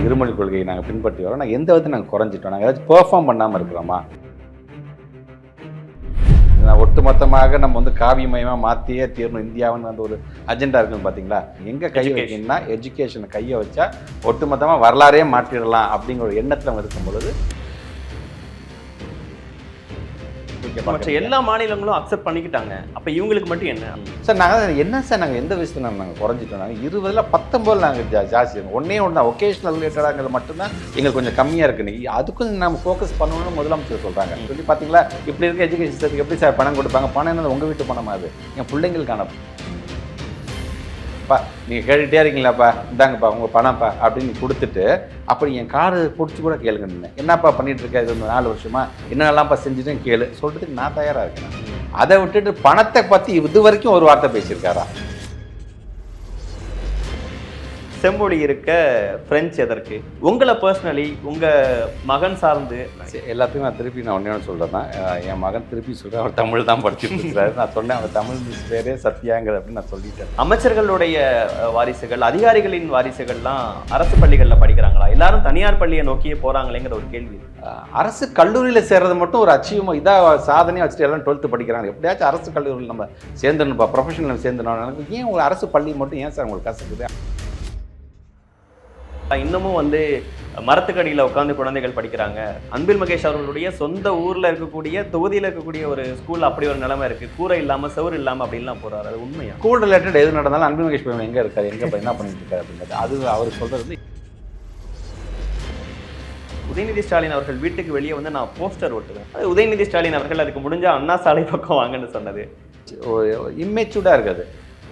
இருமொழி கொள்கையை நாங்கள் பின்பற்றி வரோம். நாங்கள் எந்த விதத்தில் நாங்கள் குறைஞ்சிட்டோம்? நாங்கள் ஏதாச்சும் பெர்ஃபார்ம் பண்ணாமல் இருக்கிறோமா? ஒட்டு மொத்தமாக நம்ம வந்து காவியமயமாக மாற்றியே தீரணும் இந்தியாவுன்னு அந்த ஒரு அஜெண்டா இருக்குன்னு பார்த்தீங்களா? எங்கே கை வைக்கணும்னா எஜுகேஷனை கையை வச்சா ஒட்டு மொத்தமாக வரலாறே மாற்றிடலாம் அப்படிங்கிற ஒரு எண்ணத்தில் அவங்க இருக்கும் பொழுது மற்ற எல்லா மாநிலங்களும் அக்செப்ட் பண்ணிக்கிட்டாங்க. அப்போ இவங்களுக்கு மட்டும் என்ன சார்? நாங்கள் என்ன சார் நாங்கள் எந்த விஷயத்தில் நாங்கள் குறைஞ்சிட்டோம்? நாங்கள் 20 19 நாங்கள் ஜாஸ்தி ஒன்றே ஒன்று தான் ஒகேஷனல் ரிலேட்டடாங்கிறது மட்டும்தான் எங்களுக்கு கொஞ்சம் கம்மியாக இருக்குது. அதுக்கும் நம்ம ஃபோக்கஸ் பண்ணணும்னு முதலமைச்சர் சொல்கிறாங்க. சொல்லி பார்த்தீங்களா இப்படி இருக்க எஜுகேஷன் சிஸ்டத்துக்கு எப்படி சார் பணம் கொடுப்பாங்க? பணம் என்னது உங்கள் வீட்டு பணமா? அது என் பிள்ளைங்களுக்கான நீங்கள் கேட்டுகிட்டே இருக்கீங்களாப்பா, இந்தாங்கப்பா உங்கள் பணம்ப்பா அப்படின்னு கொடுத்துட்டு அப்படி என் காரு பிடிச்சி கூட கேளுங்க. நீங்கள் என்னப்பா பண்ணிட்டு இருக்க இது 4 வருஷமா என்னென்னலாம்ப்பா செஞ்சுட்டேன் கேளு சொல்கிறதுக்கு நான் தயாராக இருக்கேன். அதை விட்டுட்டு பணத்தை பற்றி இது வரைக்கும் ஒரு வார்த்தை பேசியிருக்காரா? செம்மொழி இருக்க பிரெஞ்சு எதற்கு? உங்களை பர்சனலி உங்கள் மகன் சார்ந்து எல்லாத்தையும் நான் திருப்பி ஒன்றே சொல்கிறேன் தான். என் மகன் திருப்பி சொல்கிறேன், அவர் தமிழ் தான் படிச்சுட்டு இருக்கிறாரு. நான் சொன்னேன் அவர் தமிழ் மிஸ் பேரே சத்யாங்கிறது அப்படின்னு நான் சொல்லிட்டேன். அமைச்சர்களுடைய வாரிசுகள் அதிகாரிகளின் வாரிசுகள்லாம் அரசு பள்ளிகளில் படிக்கிறாங்களா? எல்லாரும் தனியார் பள்ளியை நோக்கியே போகிறாங்களேங்கிற ஒரு கேள்வி. அரசு கல்லூரியில் சேர்றது மட்டும் ஒரு அச்சீவம் இதாக சாதனையாக வச்சுட்டு எல்லாம் 12th படிக்கிறாங்க. எப்படியாச்சும் அரசு கல்லூரியில் நம்ம சேர்ந்துடணும்ப்பா, ப்ரொஃபஷனல் சேர்ந்துடணும். எனக்கு ஏன் உங்களுக்கு அரசு பள்ளி மட்டும் ஏன் சார் உங்களுக்கு கசக்குது? இன்னமும் வந்து மரத்துக்கடியில் உட்காந்து குழந்தைகள் படிக்கிறாங்க. அன்பில் மகேஷ் அவர்களுடைய சொந்த ஊரில் இருக்கக்கூடிய தொகுதியில் இருக்கக்கூடிய ஒரு ஸ்கூல் அப்படி ஒரு நிலைமை இருக்குது. கூரை இல்லாமல் செவர் இல்லாமல் அப்படின்லாம் போகிறாரு. அது உண்மையா? ஸ்கூல் ரிலேட்டட் எது நடந்தாலும் அன்பில் மகேஷ் பையன் எங்கே இருக்காரு, எங்கே என்ன பண்ணிட்டு இருக்காரு அப்படிங்கிறது அது அவர் சொல்கிறது. உதயநிதி ஸ்டாலின் அவர்கள் வீட்டுக்கு வெளியே வந்து நான் போஸ்டர் ஓட்டுவேன். அது உதயநிதி ஸ்டாலின் அவர்கள் அதுக்கு முடிஞ்ச அண்ணா சாலை பக்கம் வாங்கன்னு சொன்னது இம்மெச்சூர்டாக இருக்காது.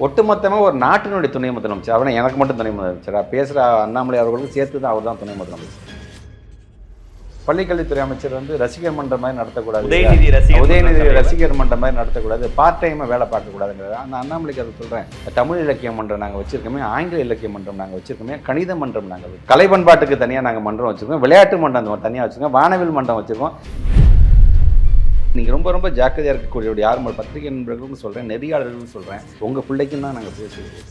ஒட்டுமொத்தமாக ஒரு நாட்டினுடைய துணை முதலமைச்சர். அவனை எனக்கு மட்டும் துணை முதலமைச்சரா பேசுகிற அண்ணாமலை அவர்களுக்கு சேர்த்து தான் அவர் தான் துணை முதலமைச்சர். பள்ளிக்கல்வித்துறை அமைச்சர் வந்து ரசிகர் மன்றம் மாதிரி நடத்தக்கூடாது, உதயநிதி ரசிகர் மன்றம் மாதிரி நடத்தக்கூடாது, பார்ட் டைமாக வேலை பார்க்கக்கூடாதுங்கிறது அந்த அண்ணாமலைக்கு அதை சொல்கிறேன். தமிழ் இலக்கிய மன்றம் நாங்கள் வச்சுருக்கோமே, ஆங்கில இலக்கிய மன்றம் நாங்கள் வச்சுருக்கோமே, கணித மன்றம் நாங்கள் கலை பண்பாட்டுக்கு தனியாக நாங்கள் மன்றம் வச்சுருக்கோம், விளையாட்டு மன்றம் தனியாக வச்சுருக்கோம், வானவில் மன்றம் வச்சுருக்கோம். நீங்கள் ரொம்ப ரொம்ப ஜாக்கிரதையாக இருக்கக்கூடிய யார் பத்திரிகை நண்பர்களும் சொல்கிறேன், நெறியாளர்களும் சொல்கிறேன், உங்கள் பிள்ளைக்கும் தான் நாங்கள்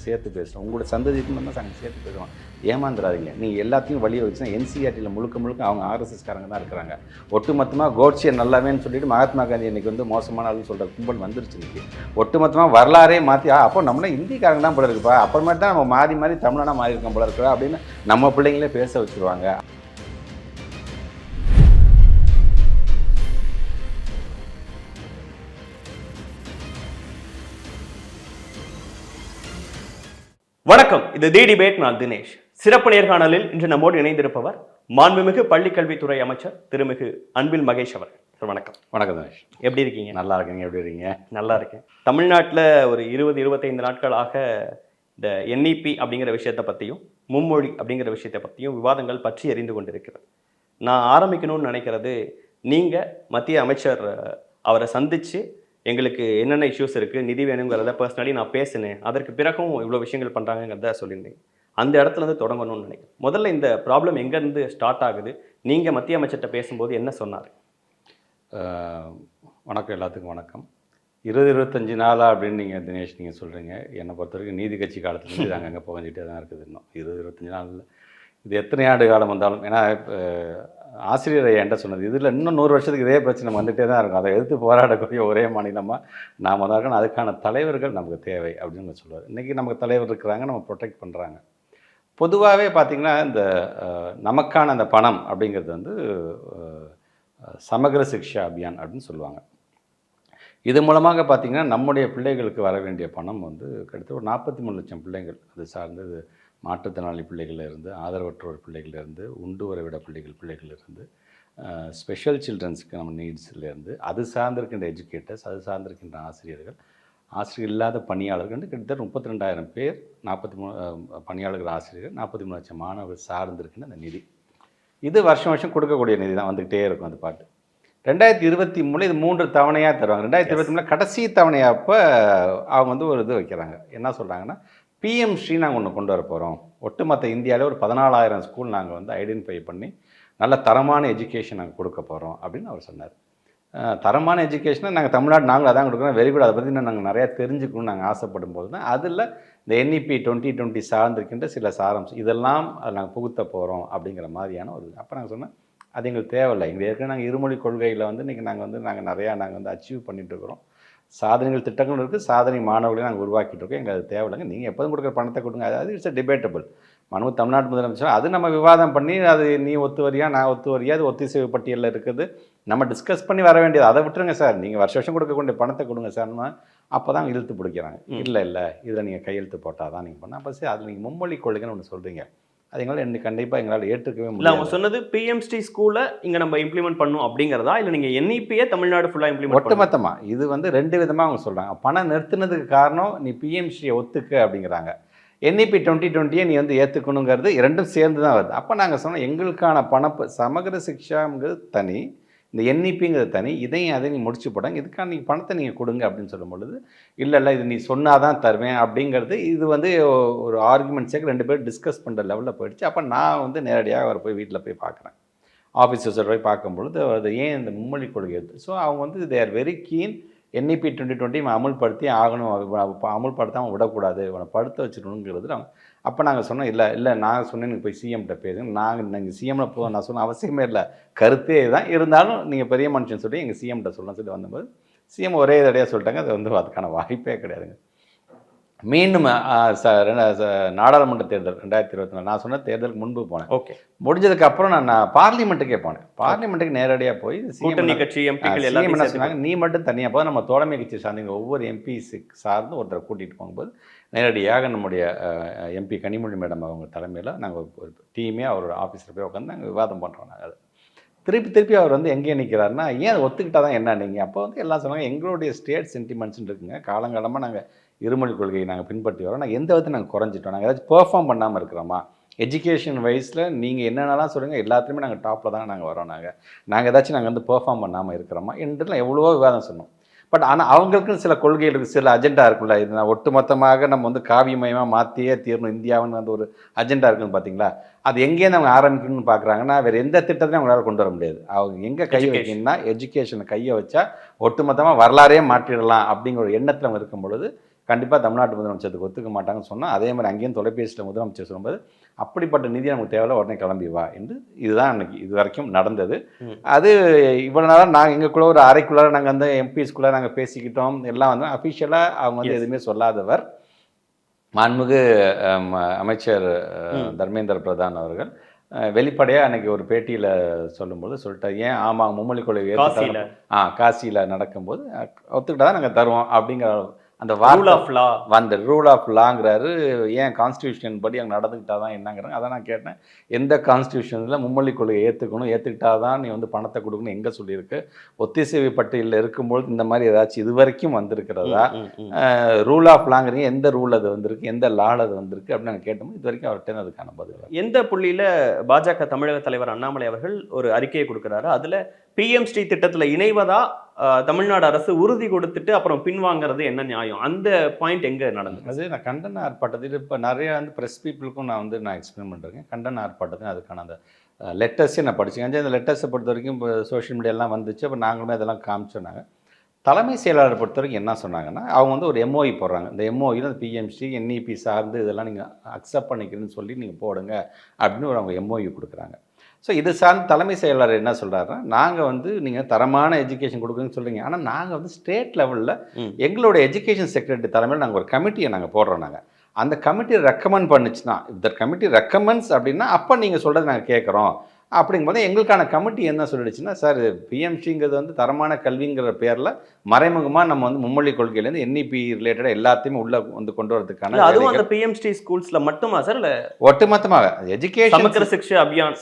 சேர்த்து பேசுகிறோம், உங்களோட சந்ததிக்கும் தான் நாங்கள் சேர்த்து பேசுகிறோம். ஏமாந்துடாதீங்க. நீங்கள் எல்லாத்தையும் வழியை வச்சுன்னா என்சிஆர்டியில் முழுக்க அவங்க ஆர்எஸ்எஸ்காரங்க தான் இருக்கிறாங்க. ஒட்டுமொத்தமாக கோட்சியை நல்லாவேன்னு சொல்லிட்டு மகாத்மா காந்தி இன்றைக்கி வந்து மோசமான ஆளுன்னு சொல்கிற கும்பல் வந்துருச்சு. இன்றைக்கி ஒட்டுமொத்தமாக வரலாறே மாற்றி அப்போ நம்மளே இந்திக்காரங்க தான் போல இருக்குப்பா, அப்புறமேட்டு தான் நம்ம மாறி தமிழனாக மாறி இருக்கோம் போல இருக்கிறோம் அப்படின்னு நம்ம பிள்ளைங்களே பேச வச்சுருவாங்க. வணக்கம், இது தி டிபேட். நான் தினேஷ். சிறப்பு நேர்காணலில் இன்று நம்மோடு இணைந்திருப்பவர் மாண்புமிகு பள்ளிக்கல்வித்துறை அமைச்சர் திருமிகு அன்பில் மகேஷ் அவர். வணக்கம். வணக்கம் தினேஷ். எப்படி இருக்கீங்க? நல்லா இருக்கீங்க. எப்படி இருக்கீங்க? நல்லா இருக்கேன். தமிழ்நாட்டில் ஒரு 20-25 நாட்களாக இந்த என்இபி அப்படிங்கிற விஷயத்தை பற்றியும் மும்மொழி அப்படிங்கிற விஷயத்தை பற்றியும் விவாதங்கள் பற்றி எரிந்து கொண்டிருக்கிறது. நான் ஆரம்பிக்கணும்னு நினைக்கிறது, நீங்கள் மத்திய அமைச்சர் அவரை சந்தித்து எங்களுக்கு என்னென்ன இஷ்யூஸ் இருக்குது, நிதி வேணுங்கிறத பர்சனலி நான் பேசினேன், அதற்கு பிறகும் இவ்வளோ விஷயங்கள் பண்ணுறாங்கிறத சொல்லியிருந்தேன். அந்த இடத்துலேருந்து தொடங்கணும்னு நினைக்கிறேன். முதல்ல இந்த ப்ராப்ளம் எங்கேருந்து ஸ்டார்ட் ஆகுது? நீங்கள் மத்திய அமைச்சர்கிட்ட பேசும்போது என்ன சொன்னார்? வணக்கம், எல்லாத்துக்கும் வணக்கம். 20-25 நாளாக அப்படின்னு தினேஷ் நீங்கள் சொல்கிறீங்க. என்னை பொறுத்த வரைக்கும் நீதி கட்சி காலத்துலேருந்து நாங்கள் அங்கே புகஞ்சிட்டே தான் இருக்குது. இன்னும் 20-25 நாளில் இது எத்தனை ஆண்டு காலம் வந்தாலும், ஏன்னா ஆசிரியர் என்கிட்ட சொன்னது, இதில் இன்னும் 100 வருஷத்துக்கு இதே பிரச்சனை வந்துகிட்டே தான் இருக்கும். அதை எதிர்த்து போராடக்கூடிய ஒரே மாநிலமாக நாம் தான் இருக்கணும். அதுக்கான தலைவர்கள் நமக்கு தேவை அப்படின்னு சொல்லுவார். இன்றைக்கி நமக்கு தலைவர் இருக்கிறாங்க, நம்ம ப்ரொடெக்ட் பண்ணுறாங்க. பொதுவாகவே பார்த்திங்கன்னா இந்த நமக்கான அந்த பணம் அப்படிங்கிறது வந்து சமகர சிக்ஷா அபியான் அப்படின்னு சொல்லுவாங்க. இது மூலமாக பார்த்திங்கன்னா நம்முடைய பிள்ளைகளுக்கு வர வேண்டிய பணம் வந்து கிட்டத்தட்ட ஒரு 43 லட்சம் பிள்ளைகள், அது சார்ந்தது மாற்றுத்திறனாளி பிள்ளைகளிலிருந்து, ஆதரவற்றோர் பிள்ளைகளிலிருந்து, உண்டு உறைவிட பிள்ளைகளிலிருந்து, ஸ்பெஷல் சில்ட்ரன்ஸுக்கு நம்ம நீட்ஸ்லேருந்து, அது சார்ந்திருக்கின்ற எஜுகேட்டர்ஸ், அது சார்ந்திருக்கின்ற ஆசிரியர்கள், ஆசிரியர் இல்லாத பணியாளர்கள் கிட்டத்தட்ட 32,000 பேர், 43 பணியாளர்கள், ஆசிரியர்கள், 43 லட்சம் மாணவர்கள் சார்ந்திருக்கின்ற அந்த நிதி. இது வருஷம் வருஷம் கொடுக்கக்கூடிய நிதி தான், வந்துக்கிட்டே இருக்கும் அந்த பாட்டு. 2023 இது 3 தவணையாக தருவாங்க. 2023 கடைசி தவணையப்போ அவங்க வந்து ஒரு இது வைக்கிறாங்க. என்ன சொல்கிறாங்கன்னா, பிஎம் ஸ்ரீ நாங்கள் ஒன்று கொண்டு வர போகிறோம். ஒட்டுமொத்த இந்தியாவில் ஒரு 14,000 ஸ்கூல் நாங்கள் வந்து ஐடென்டிஃபை பண்ணி நல்ல தரமான எஜுகேஷன் நாங்கள் கொடுக்க போகிறோம் அப்படின்னு அவர் சொன்னார். தரமான எஜுகேஷனை நாங்கள் தமிழ்நாடு நாங்களும் அதான் கொடுக்குறோம், வெரி குட். அதை பற்றி நாங்கள் நிறையா தெரிஞ்சுக்கணும்னு நாங்கள் ஆசைப்படும் போது தான் அதில் இந்த NEP 2020 சார்ந்திருக்கின்ற சில சாரம்சம் இதெல்லாம் அதில் நாங்கள் புகுத்த போகிறோம் அப்படிங்கிற மாதிரியான ஒரு அப்போ நாங்கள் சொன்னேன் அது எங்களுக்கு தேவையில்லை. எங்கள் ஏற்கனவே நாங்கள் இருமொழி கொள்கையில் வந்து இன்றைக்கி நாங்கள் நிறையா அச்சீவ் பண்ணிகிட்டு இருக்கிறோம். சாதனைகள் திட்டங்களும் இருக்குது, சாதனை மாணவர்களையும் நாங்கள் உருவாக்கிட்டு இருக்கோம். எங்களுக்கு அது தேவையில்லைங்க. நீங்கள் எப்போதும் கொடுக்குற பணத்தை கொடுங்க. அதாவது இட்ஸ் டிபேட்டபிள். மனு தமிழ்நாட்டு முதலமைச்சர் அது நம்ம விவாதம் பண்ணி அது நீ ஒத்து வரியா நான் ஒத்து வரியா அது ஒத்திசைவு பட்டியலில் இருக்குது நம்ம டிஸ்கஸ் பண்ணி வர வேண்டியது. அதை விட்டுருங்க சார், நீங்கள் வருஷம் கொடுக்கக்கூடிய பணத்தை கொடுங்க சார்னா அப்போ தான் இழுத்து பிடிக்கிறாங்க. இல்லை இதில் நீங்கள் கையெழுத்து போட்டால் தான் நீங்கள் பண்ணால் அப்போ சரி அதில் நீங்கள் மும்மொழி கொள்கைன்னு ஒன்று சொல்கிறீங்க. அது எங்களால் கண்டிப்பாக எங்களால் ஏற்றுக்கவே முடியல. அவங்க சொன்னது PMC ஸ்கூலை இங்கே நம்ம இம்ப்ளிமெண்ட் பண்ணணும் அப்படிங்கிறதா, இல்லை நீங்கள் NEP-யே தமிழ்நாடு ஃபுல்லாக இம்ப்ளிமெண்ட் ஒட்டுமொத்தமாக இது வந்து 2 விதமாக அவங்க சொல்கிறாங்க. பணம் நிறுத்தினதுக்கு காரணம் நீ PMC-யை ஒத்துக்க அப்படிங்கிறாங்க. NEP 2020-யை நீ வந்து ஏற்றுக்கணுங்கிறது ரெண்டும் சேர்ந்து தான் வருது. அப்போ நாங்கள் சொன்னோம் எங்களுக்கான சமகர சிக்ஷாங்கிறது தனி, இந்த NEP-ங்கிறது தனி, அதையும் நீ முடிச்சு போட்டாங்க, இதுக்கான நீங்கள் பணத்தை நீங்கள் கொடுங்க அப்படின்னு சொல்லும் பொழுது இல்லை இது நீ சொன்னால் தான் தருவேன் அப்படிங்கிறது இது வந்து ஒரு ஆர்குமெண்ட்ஸே 2 பேர் டிஸ்கஸ் பண்ணுற லெவலில் போயிடுச்சு. அப்போ நான் வந்து நேரடியாக அவர் போய் வீட்டில் போய் பார்க்குறேன், ஆஃபீஸர்ஸோட போய் பார்க்கும்பொழுது அது ஏன் இந்த மும்மொழி கொள்கை எடுத்து. ஸோ அவங்க வந்து they are very keen NEP 2020 அமுல்படுத்தி ஆகணும், அமுல்படுத்தாமல் விடக்கூடாது, இவனை படுத்த வச்சுக்கணுங்கிறது. அப்போ நாங்கள் சொன்னோம் இல்லை நான் சொன்னேன் நீங்கள் போய் சிஎம்கிட்ட பேசுங்க, நீங்கள் சிஎம்மில் போக நான் சொன்ன அவசியமே இல்லை, கருத்தே தான் இருந்தாலும் நீங்கள் பெரிய மனுஷன் சொல்லி எங்கள் சிஎம்கிட்ட சொல்லலாம் சொல்லி வந்தபோது சிஎம் ஒரே தடையாக சொல்லிட்டாங்க. அது வந்து அதுக்கான வாய்ப்பே கிடையாதுங்க. மீண்டும் நாடாளுமன்ற தேர்தல் 2024 நான் சொன்ன தேர்தலுக்கு முன்பு போனேன். ஓகே, முடிஞ்சதுக்கு அப்புறம் நான் பார்லிமெண்ட்டுக்கே போனேன். பார்லிமெண்ட்டுக்கு நேரடியாக போய் கூட்டணி கட்சி எம்பிக்கள் எல்லாம் என்ன சொன்னாங்க, நீ மட்டும் தனியாக போது நம்ம தோழமை கட்சி சார்ந்தீங்க ஒவ்வொரு எம்பிசி சார்ந்து ஒருத்தரை கூட்டிகிட்டு போகும்போது நேரடியாக நம்முடைய MP கனிமொழி மேடம் அவங்க தலைமையில் நாங்கள் ஒரு டீமே அவரோட ஆஃபீஸில் போய் உட்காந்து நாங்கள் விவாதம் பண்ணுறோம். நாங்கள் அது திருப்பி அவர் வந்து எங்கே நிற்கிறாருன்னா ஏன் அதை ஒத்துக்கிட்டா தான் என்ன நீங்கள். அப்போ வந்து எல்லாம் சொன்னாங்க எங்களுடைய ஸ்டேட் சென்டிமெண்ட்ஸ்ன்னு இருக்குங்க, காலங்காலமாக நாங்கள் இருமொழி கொள்கையை நாங்கள் பின்பற்றி வரோம், நாங்கள் எந்த விதத்தை நாங்கள் குறைஞ்சிட்டோம், நாங்கள் ஏதாச்சும் பெர்ஃபார்ம் பண்ணாமல் இருக்கிறோமா, எஜுகேஷன் வைஸில் நீங்கள் என்னென்னலாம் சொல்லுங்கள் எல்லாத்துலேயுமே நாங்கள் டாப்பில் தானே நாங்கள் வரோம், நாங்கள் ஏதாச்சும் நாங்கள் வந்து பெர்ஃபார்ம் பண்ணாமல் இருக்கிறோமா என்றுலாம் எவ்வளவோ விவாதம் சொன்னோம். பட் ஆனால் அவங்களுக்குன்னு சில கொள்கைகள் இருக்குது, சில அஜெண்டா இருக்குல்ல, இது நான் ஒட்டுமொத்தமாக நம்ம வந்து காவியமயமாக மாற்றியே தீரணும் இந்தியாவுன்னு அந்த ஒரு அஜெண்டா இருக்குன்னு பார்த்தீங்களா, அது எங்கேருந்து அவங்க ஆரம்பிக்கணும்னு பார்க்குறாங்கன்னா வேறு எந்த திட்டத்தையும் அவங்களால கொண்டு வர முடியாது. அவங்க எங்கே கை வைக்கணும்னா எஜுகேஷனை கையை வச்சா ஒட்டுமொத்தமாக வரலாறே மாற்றிடலாம் அப்படிங்கிற ஒரு எண்ணத்தில் அவங்க இருக்கும் பொழுது கண்டிப்பாக தமிழ்நாட்டு முதலமைச்சருக்கு ஒத்துக்க மாட்டாங்கன்னு சொன்னால், அதே மாதிரி அங்கேயும் தொலைபேசியில் முதலமைச்சர் சொல்லும்போது அப்படிப்பட்ட நிதி நமக்கு தேவையில்ல உடனே கிளம்பி வா என்று இதுதான் அன்றைக்கி இது வரைக்கும் நடந்தது. அது இவ்வளோ நாளாக நாங்கள் எங்களுக்குள்ளே ஒரு அறைக்குள்ளார நாங்கள் வந்து எம்பிஸ்குள்ளே நாங்கள் பேசிக்கிட்டோம் எல்லாம் வந்து அஃபிஷியலாக அவங்க வந்து எதுவுமே சொல்லாதவர் மாண்புமிகு அமைச்சர் தர்மேந்திர பிரதான் அவர்கள் வெளிப்படையாக அன்றைக்கி ஒரு பேட்டியில் சொல்லும்போது சொல்லிட்டார், ஏன் ஆமாம் மும்மொழி கொள்கை காசியில் நடக்கும்போது ஒத்துக்கிட்டா தான் நாங்கள் தருவோம் அப்படிங்கிற அந்த ரூல் ஆஃப் லா அந்த ரூல் ஆஃப் லாங்கிறாரு. ஏன் கான்ஸ்டியூஷன் படி அங்கே நடந்துக்கிட்டா தான் என்னங்கிறாங்க. அதை நான் கேட்டேன், எந்த கான்ஸ்டியூஷனில் மும்மொழி கொள்கையை ஏற்றுக்கிட்டா தான் நீ வந்து பணத்தை கொடுக்கணும் எங்கே சொல்லியிருக்கு, ஒத்திசைவு பட்டியலில் இருக்கும்போது இந்த மாதிரி ஏதாச்சும் இது வரைக்கும் வந்திருக்கிறதா, ரூல் ஆஃப் லாங்கிறீங்க எந்த ரூல் அது வந்திருக்கு எந்த லால் அது வந்திருக்கு அப்படின்னு நாங்கள் கேட்டோம். இது வரைக்கும் அவர்கிட்ட அதுக்கான பதில். எந்த புள்ளியில் பாஜக தமிழக தலைவர் அண்ணாமலை அவர்கள் ஒரு அறிக்கையை கொடுக்குறாரு, அதில் PMC திட்டத்தில் இணைவதா தமிழ்நாடு அரசு உறுதி கொடுத்துட்டு அப்புறம் பின்வாங்கிறது என்ன நியாயம், அந்த பாயிண்ட் எங்கே நடந்தது? அது நான் கண்டன ஆர்ப்பாட்டத்தில் இப்போ நிறையா வந்து ப்ரெஸ் பீப்புளுக்கும் நான் எக்ஸ்பிளைன் பண்ணுறேன். கண்டன ஆர்ப்பாட்டத்தில் அதுக்கான அந்த லெட்டர்ஸே நான் படித்தேன். அந்த லெட்டர்ஸை பொறுத்த வரைக்கும் இப்போ சோஷியல் மீடியாலாம் வந்துச்சு, அப்போ நாங்களுமே அதெல்லாம் காமிச்சோன்னாங்க. தலைமை செயலாளர் பொறுத்த வரைக்கும் என்ன சொன்னாங்கன்னா, அவங்க வந்து ஒரு MOE போடுறாங்க, இந்த MOEயில் அந்த PMC NEP சார்ந்து இதெல்லாம் நீங்கள் அக்செப்ட் பண்ணிக்கிறேன்னு சொல்லி நீங்கள் போடுங்க அப்படின்னு அவங்க MOE கொடுக்குறாங்க. ஸோ இது சார்ந்து தலைமை செயலாளர் என்ன சொல்கிறாருன்னா, நாங்கள் வந்து நீங்கள் தரமான எஜுகேஷன் கொடுக்குறீங்கன்னு சொல்கிறீங்க, ஆனால் நாங்கள் வந்து ஸ்டேட் லெவலில் எங்களோட எஜுகேஷன் செக்ரட்டரி தலைமையில் நாங்கள் ஒரு கமிட்டியை நாங்கள் போடுறோம். நாங்கள் அந்த கமிட்டி ரெக்கமெண்ட் பண்ணுச்சுன்னா, இந்த கமிட்டி ரெக்கமெண்ட்ஸ் அப்படின்னா அப்போ நீங்கள் சொல்கிறது நாங்கள் கேட்குறோம் அப்படிங்கும்போது எங்களுக்கான கமிட்டி என்ன சொல்லிடுச்சுன்னா, சார் PMCங்கிறது வந்து தரமான கல்விங்கிற பேரில் மறைமுகமாக நம்ம வந்து மும்மொழி கொள்கையிலேருந்து NEP ரிலேட்டடாக எல்லாத்தையுமே உள்ளே வந்து கொண்டு வரதுக்கான அதுவும் அந்த PMC ஸ்கூல்ஸில் மட்டுமா சார், இல்லை ஒட்டுமொத்தமாக எஜுகேஷன்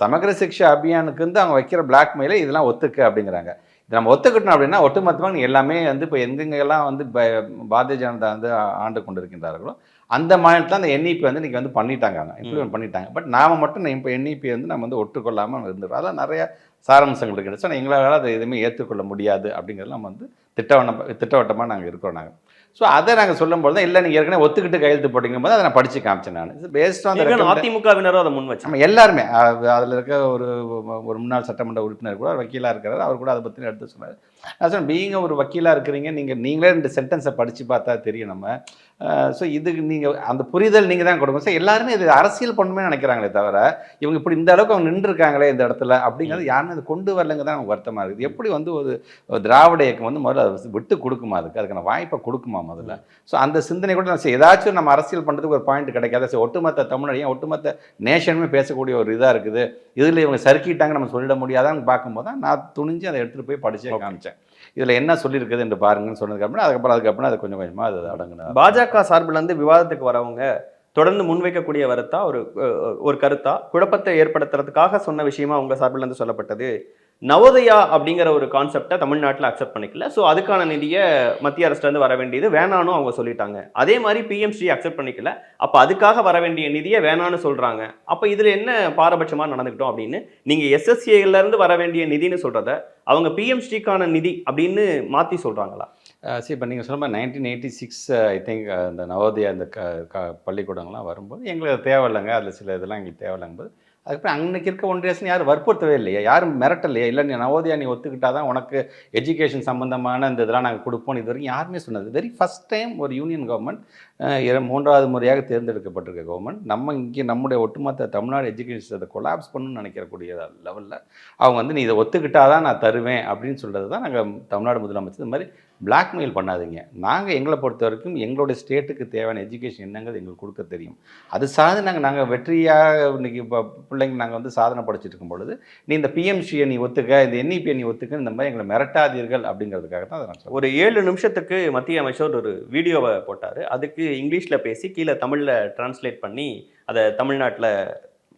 சமகர சிக்ஷா அபியானுக்கு வந்து அவங்க வைக்கிற பிளாக்மெயில இதெல்லாம் ஒத்துக்கு அப்படிங்கிறாங்க. இது நம்ம ஒத்துக்கிட்டோம் அப்படின்னா ஒட்டுமொத்தமாக நீங்கள் எல்லாமே வந்து இப்போ எங்கெங்கெல்லாம் வந்து பாரதிய ஜனதா வந்து ஆண்டு கொண்டு இருக்கின்றார்களோ அந்த மாநிலத்தில் அந்த NEP வந்து இன்றைக்கி வந்து பண்ணிட்டாங்க, இம்ப்ளிமெண்ட் பண்ணிட்டாங்க. பட் நாம் மட்டும் இப்போ NEP வந்து நம்ம வந்து ஒட்டுக்கொள்ளாமல் இருந்துடும். அதெல்லாம் நிறைய சாராம்சங்கள் இருக்குது. ஸோ எங்களால் அதை எதுவுமே ஏற்றுக்கொள்ள முடியாது அப்படிங்கிறது நம்ம வந்து திட்டவட்டமாக நாங்கள் இருக்கிறோம். ஸோ அதை நாங்கள் சொல்லும்போது தான் இல்லை நீங்கள் ஏற்கனவே ஒத்துக்கிட்டு கையெழுத்து போட்டிங்கும் போது அதை நான் படித்து காமிச்சேன். நான் பேஸ்ட் ஆன் அதிமுகவினரும் அதை முன் வச்சு நம்ம எல்லாருமே அதில் இருக்க ஒரு முன்னாள் சட்டமன்ற உறுப்பினர் கூட வக்கீலாக இருக்கிறாரு, அவர் கூட அதை பற்றி எடுத்து சொன்னார். நான் சொன்னேன், பீயிங்க ஒரு வக்கீலாக இருக்கிறீங்க, நீங்களே 2 சென்டென்ஸை படித்து பார்த்தா தெரியும் நம்ம. ஸோ இதுக்கு நீங்கள் அந்த புரிதல் நீங்கள் தான் கொடுக்கணும். சார் எல்லாருமே இது அரசியல் பண்ணுமே நினைக்கிறாங்களே தவிர இவங்க இப்படி இந்த அளவுக்கு அவங்க நின்றுருக்காங்களே இந்த இடத்துல அப்படிங்கிறது யாருமே அது கொண்டு வரலங்க தான் நமக்கு வருத்தமாக இருக்குது. எப்படி வந்து ஒரு திராவிட இயக்கம் வந்து முதல்ல அதை விட்டு கொடுக்குமா, அதுக்கான வாய்ப்பை கொடுக்குமா முதல்ல. ஸோ அந்த சிந்தனை கூட நான் ஏதாச்சும் நம்ம அரசியல் பண்ணுறதுக்கு ஒரு பாயிண்ட் கிடைக்காத. சரி, ஒட்டுமொத்த தமிழரையும் ஒட்டுமொத்த நேஷனுமே பேசக்கூடிய ஒரு இதாக இருக்குது, இதில் இவங்க சறுக்கிட்டாங்க நம்ம சொல்லிட முடியாதான்னு பார்க்கும்போது தான் நான் துணிஞ்சு அதை எடுத்துகிட்டு போய் படிச்சே காமிச்சேன். இதில் என்ன சொல்லியிருக்குது என்று பாருங்கன்னு சொன்னதுக்கப்புறம் அதுக்கப்புறம் அது கொஞ்சம் கொஞ்சமாக அது அடங்குனா. பாஜக சார்பிலேருந்து விவாதத்துக்கு வரவங்க தொடர்ந்து முன்வைக்கக்கூடிய ஒரு கருத்தா குழப்பத்தை ஏற்படுத்துறதுக்காக சொன்ன விஷயமா உங்க சார்பிலேருந்து சொல்லப்பட்டது, நவோதயா அப்படிங்கிற ஒரு கான்செப்டை தமிழ்நாட்டில் அக்செப்ட் பண்ணிக்கல, ஸோ அதுக்கான நிதியை மத்திய அரசுலேருந்து வர வேண்டியது வேணான்னு அவங்க சொல்லிட்டாங்க. அதே மாதிரி பிஎம்ஸ்ரீ அக்செப்ட் பண்ணிக்கல, அப்போ அதுக்காக வர வேண்டிய நிதியை வேணான்னு சொல்கிறாங்க. அப்போ இதில் என்ன பாரபட்சமாக நடந்துக்கிட்டோம் அப்படின்னு நீங்கள் எஸ்எஸ்ஏலேருந்து வர வேண்டிய நிதின்னு சொல்கிறத அவங்க பிஎம்ஸ்ரீக்கான நிதி அப்படின்னு மாற்றி சொல்கிறாங்களா? சரி, இப்போ நீங்கள் சொன்ன 1986 ஐ திங்க் இந்த நவோதயா இந்த பள்ளிக்கூடங்கள்லாம் வரும்போது எங்களுக்கு அது தேவையில்லைங்க, அதில் சில இதெல்லாம் எங்களுக்கு தேவையில்லைங்கும்போது அதுக்கப்புறம் அன்னைக்கு இருக்க ஒன்றியரசன் யாரும் வற்புறுத்தவே இல்லையா, யாரும் மிரட்டலையா, இல்லை நீ நவோதயா நீ ஒத்துக்கிட்டா தான் உனக்கு எஜுகேஷன் சம்மந்தமான இந்த இதெல்லாம் நாங்கள் கொடுப்போம் இது வரைக்கும் யாருமே சொன்னது. வெரி ஃபஸ்ட் டைம் ஒரு யூனியன் கவர்மெண்ட் 3வது முறையாக தேர்ந்தெடுக்கப்பட்டிருக்க கவர்மெண்ட் நம்ம இங்கே நம்முடைய ஒட்டுமொத்த தமிழ்நாடு எஜுகேஷன் அதை கொலாப்ஸ் பண்ணணும்னு நினைக்கக்கூடிய லெவலில் அவங்க வந்து நீ இதை ஒத்துக்கிட்டா தான் நான் தருவேன் அப்படின்னு சொல்கிறது தான் நாங்கள் தமிழ்நாடு முதலமைச்சர் இந்த மாதிரி பிளாக்மெயில் பண்ணாதீங்க, நாங்கள் எங்களை பொறுத்த வரைக்கும் எங்களுடைய ஸ்டேட்டுக்கு தேவையான எஜுகேஷன் என்னங்கிறது எங்களுக்கு கொடுக்க தெரியும், அது சார்ந்து நாங்கள் வெற்றியாக இன்றைக்கி இப்போ பிள்ளைங்க நாங்கள் வந்து சாதனை படிச்சுட்டு இருக்கும் பொழுது நீ இந்த பிஎம்சியை நீ ஒத்துக்க, இந்த என்இபியை நீ ஒத்துக்க, இந்த மாதிரி எங்களை மிரட்டாதீர்கள் அப்படிங்கிறதுக்காக தான் அதை நான் சொல்கிறேன். ஒரு 7 நிமிஷத்துக்கு மத்திய அமைச்சர் ஒரு வீடியோவை போட்டார், அதுக்கு இங்கிலீஷில் பேசி கீழே தமிழில் டிரான்ஸ்லேட் பண்ணி அதை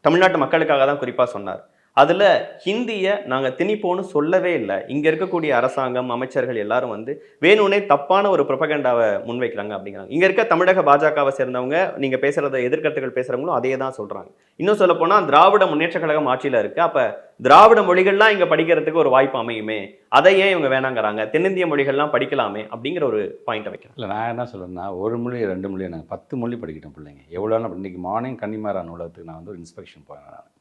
தமிழ்நாட்டு மக்களுக்காக தான் குறிப்பாக சொன்னார். அதில் ஹிந்தியை நாங்கள் திணிப்போன்னு சொல்லவே இல்லை. இங்கே இருக்கக்கூடிய அரசாங்கம் அமைச்சர்கள் எல்லாரும் வந்து வேணும்னே தப்பான ஒரு ப்ரொபகண்டாவை முன்வைக்கிறாங்க அப்படிங்கிறாங்க. இங்கே இருக்க தமிழக பாஜகவை சேர்ந்தவங்க நீங்கள் பேசுகிறத எதிர்கருத்துக்கள் பேசுகிறவங்களும் அதே தான் சொல்கிறாங்க. இன்னும் சொல்ல போனால் திராவிட முன்னேற்ற கழகம் ஆட்சியில் இருக்குது, அப்போ திராவிட மொழிகள்லாம் இங்கே படிக்கிறதுக்கு ஒரு வாய்ப்பு அமையுமே, அதை ஏன் இவங்க வேணாங்கிறாங்க, தென்னிந்திய மொழிகள்லாம் படிக்கலாமே அப்படிங்கிற ஒரு பாயிண்ட்டை வைக்கிறேன். இல்லை, நான் என்ன சொல்கிறேன்னா 1 மொழி 2 மொழி நாங்கள் 10 மொழி படிக்கிட்டோம் பிள்ளைங்க. எவ்வளோனா இன்றைக்கி மார்னிங் கன்னிமாரா நூலகத்துக்கு நான் வந்து ஒரு இன்ஸ்பெக்ஷன் போனேன். நான்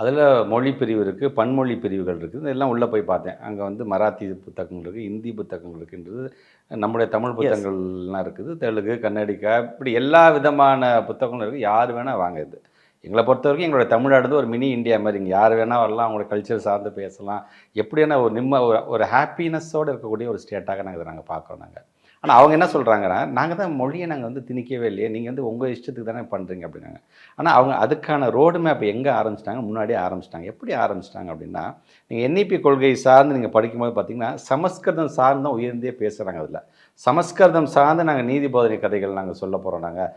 அதில் மொழி பிரிவு இருக்குது, பன்மொழி பிரிவுகள் இருக்குது, இதெல்லாம் உள்ளே போய் பார்த்தேன். அங்கே வந்து மராத்தி புத்தகங்கள் இருக்குது, ஹிந்தி புத்தகங்கள் இருக்குன்றது, நம்முடைய தமிழ் புத்தகங்கள்லாம் இருக்குது, தெலுங்கு கன்னடிக்கா இப்படி எல்லா விதமான புத்தகங்களும் இருக்குது. யார் வேணால் வாங்குது. எங்களை பொறுத்த வரைக்கும் எங்களோட தமிழ்நாடு ஒரு மினி இந்தியா மாதிரி, இங்கே யார் வேணால் வரலாம், அவங்களோட கல்ச்சர் சார்ந்து பேசலாம், எப்படியான ஒரு ஹாப்பினஸோடு இருக்கக்கூடிய ஒரு ஸ்டேட்டாக நாங்கள் பார்க்குறோம். ஆனால் அவங்க என்ன சொல்கிறாங்கன்னா, நாங்கள் தான் மொழியை நாங்கள் வந்து திணிக்கவே இல்லையே, நீங்கள் வந்து உங்கள் இஷ்டத்துக்கு தானே பண்ணுறீங்க அப்படின்னாங்க. ஆனால் அவங்க அதுக்கான ரோடு மேப் எங்கே ஆரம்பிச்சிட்டாங்க, முன்னாடியே ஆரம்பிச்சிட்டாங்க. எப்படி ஆரம்பிச்சிட்டாங்க அப்படின்னா, நீங்கள் என்இபி கொள்கை சார்ந்து நீங்கள் படிக்கும்போது பார்த்தீங்கன்னா சமஸ்கிருதம் சார்ந்து தான் உயர்ந்தே பேசுகிறாங்க. அதில் சமஸ்கிருதம் சார்ந்து நாங்கள் நீதி போதனை கதைகள் நாங்கள் சொல்ல போகிறோம். நாங்கள்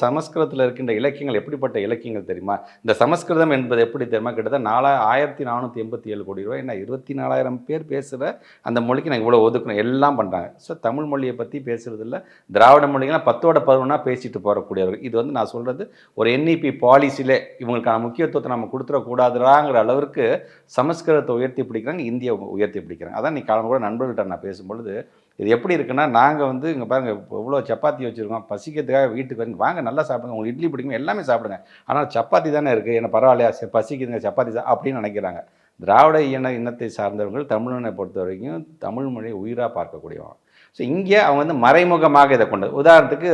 சமஸ்கிருதத்தில் இருக்கின்ற இலக்கியங்கள் எப்படிப்பட்ட இலக்கியங்கள் தெரியுமா, இந்த சமஸ்கிருதம் என்பது எப்படி தெரியுமா, கிட்டத்தட்ட 1487 கோடி ரூபாய், என்ன 24,000 பேர் பேசுகிற அந்த மொழிக்கு நாங்கள் இவ்வளோ ஒதுக்கணும், எல்லாம் பண்ணுறாங்க. ஸோ தமிழ் மொழியை பற்றி பேசுகிறது இல்லை, திராவிட மொழிகள்லாம் 10ஓட 11 பேசிட்டு போகக்கூடியவர்கள். இது வந்து நான் சொல்கிறது ஒரு என்இபி பாலிசியிலே இவங்களுக்கான முக்கியத்துவத்தை நம்ம கொடுத்துடக்கூடாதுங்கிற அளவிற்கு சமஸ்கிருதத்தை உயர்த்தி பிடிக்கிறாங்க, இந்தியை உயர்த்தி பிடிக்கிறாங்க. அதான் நீ காலம் கூட நண்பர்கள்ட்ட நான் பேசும்பொழுது இது எப்படி இருக்குன்னா, நாங்கள் வந்து இங்கே பாருங்கள் எவ்வளோ சப்பாத்தி வச்சுருக்கோம், பசிக்கிறதுக்காக வீட்டுக்கு வந்து வாங்க நல்லா சாப்பிடுங்க, உங்களுக்கு இட்லி பிடிக்கும் எல்லாமே சாப்பிடுங்க, ஆனால் சப்பாத்தி தானே இருக்குது, என்ன பரவாயில்லையா பசிக்குதுங்க சப்பாத்தி அப்படின்னு நினைக்கிறாங்க. திராவிட இனத்தை சார்ந்தவர்கள் தமிழனை பொறுத்த வரைக்கும் தமிழ் மொழியை உயிராக பார்க்கக்கூடியவங்க. ஸோ இங்கே அவங்க வந்து மறைமுகமாக இதை கொண்டது. உதாரணத்துக்கு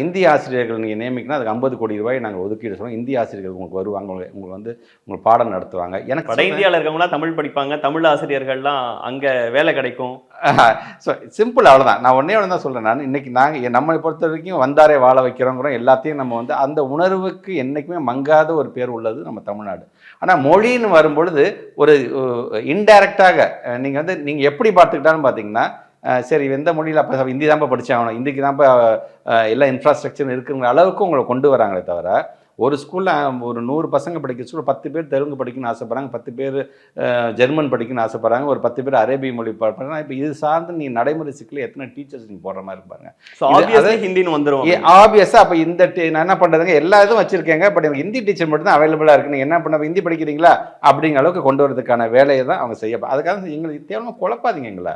இந்தி ஆசிரியர்கள் நீங்கள் நியமிக்கணும், அதுக்கு 50 கோடி ரூபாய் நாங்கள் ஒதுக்கீடு சொல்லுவோம். இந்திய ஆசிரியர்கள் உங்களுக்கு வருவாங்க, உங்களுக்கு வந்து உங்களுக்கு பாடம் நடத்துவாங்க. எனக்கு வட இந்தியாவில் இருக்கவங்களாம் தமிழ் படிப்பாங்க, தமிழ் ஆசிரியர்கள்லாம் அங்கே வேலை கிடைக்கும். ஸோ சிம்பிள், அவ்வளோதான். நான் ஒன்றே தான் சொல்கிறேன். நான் இன்றைக்கி நாங்கள் நம்மளை பொறுத்த வரைக்கும் வந்தாரே வாழ வைக்கிறோங்கிறோம், எல்லாத்தையும் நம்ம வந்து அந்த உணர்வுக்கு என்றைக்குமே மங்காத ஒரு பேர் உள்ளது நம்ம தமிழ்நாடு. ஆனால் மொழின்னு வரும்பொழுது ஒரு இன்டைரக்டாக நீங்கள் எப்படி பார்த்துக்கிட்டாலும் பார்த்தீங்கன்னா, சரி எந்த மொழியில் அப்போ ஹிந்தி தான்ப்பா படித்தாகணும், இந்திக்கு தான்ப்பா எல்லா இன்ஃப்ராஸ்ட்ரக்சரும் இருக்குங்கிற அளவுக்கு உங்களை கொண்டு வராங்களே தவிர ஒரு ஸ்கூலில் ஒரு 100 பசங்க படிக்கிற ஸ்கூலில் 10 பேர் தெலுங்கு படிக்கணும்னு ஆசைப்பட்றாங்க, 10 பேர் ஜெர்மன் படிக்கணும்னு ஆசைப்பட்றாங்க, ஒரு 10 பேர் அரேபிய மொழி படிக்கிறாங்க. இப்போ இது சார்ந்து நீ நடைமுறை சிக்கல எத்தனை டீச்சர்ஸ் நீங்கள் போடுற மாதிரி இருப்பாங்க. ஹிந்தின்னு வந்துடும் ஆப்வியஸாக. அப்போ நான் என்ன பண்ணுறதுங்க, எல்லா இதுவும் வச்சிருக்கேங்க, பட் எனக்கு ஹிந்தி டீச்சர் மட்டும் தான் அவைலபிளாக இருக்கு, நீங்கள் என்ன பண்ண ஹிந்தி படிக்கிறீங்களா அப்படிங்கிற அளவுக்கு கொண்டு வரதுக்கான வேலையை தான் அவங்க செய்ய. அதுக்காக எங்களுக்கு தேவையான குழப்பாதீங்க எங்களை.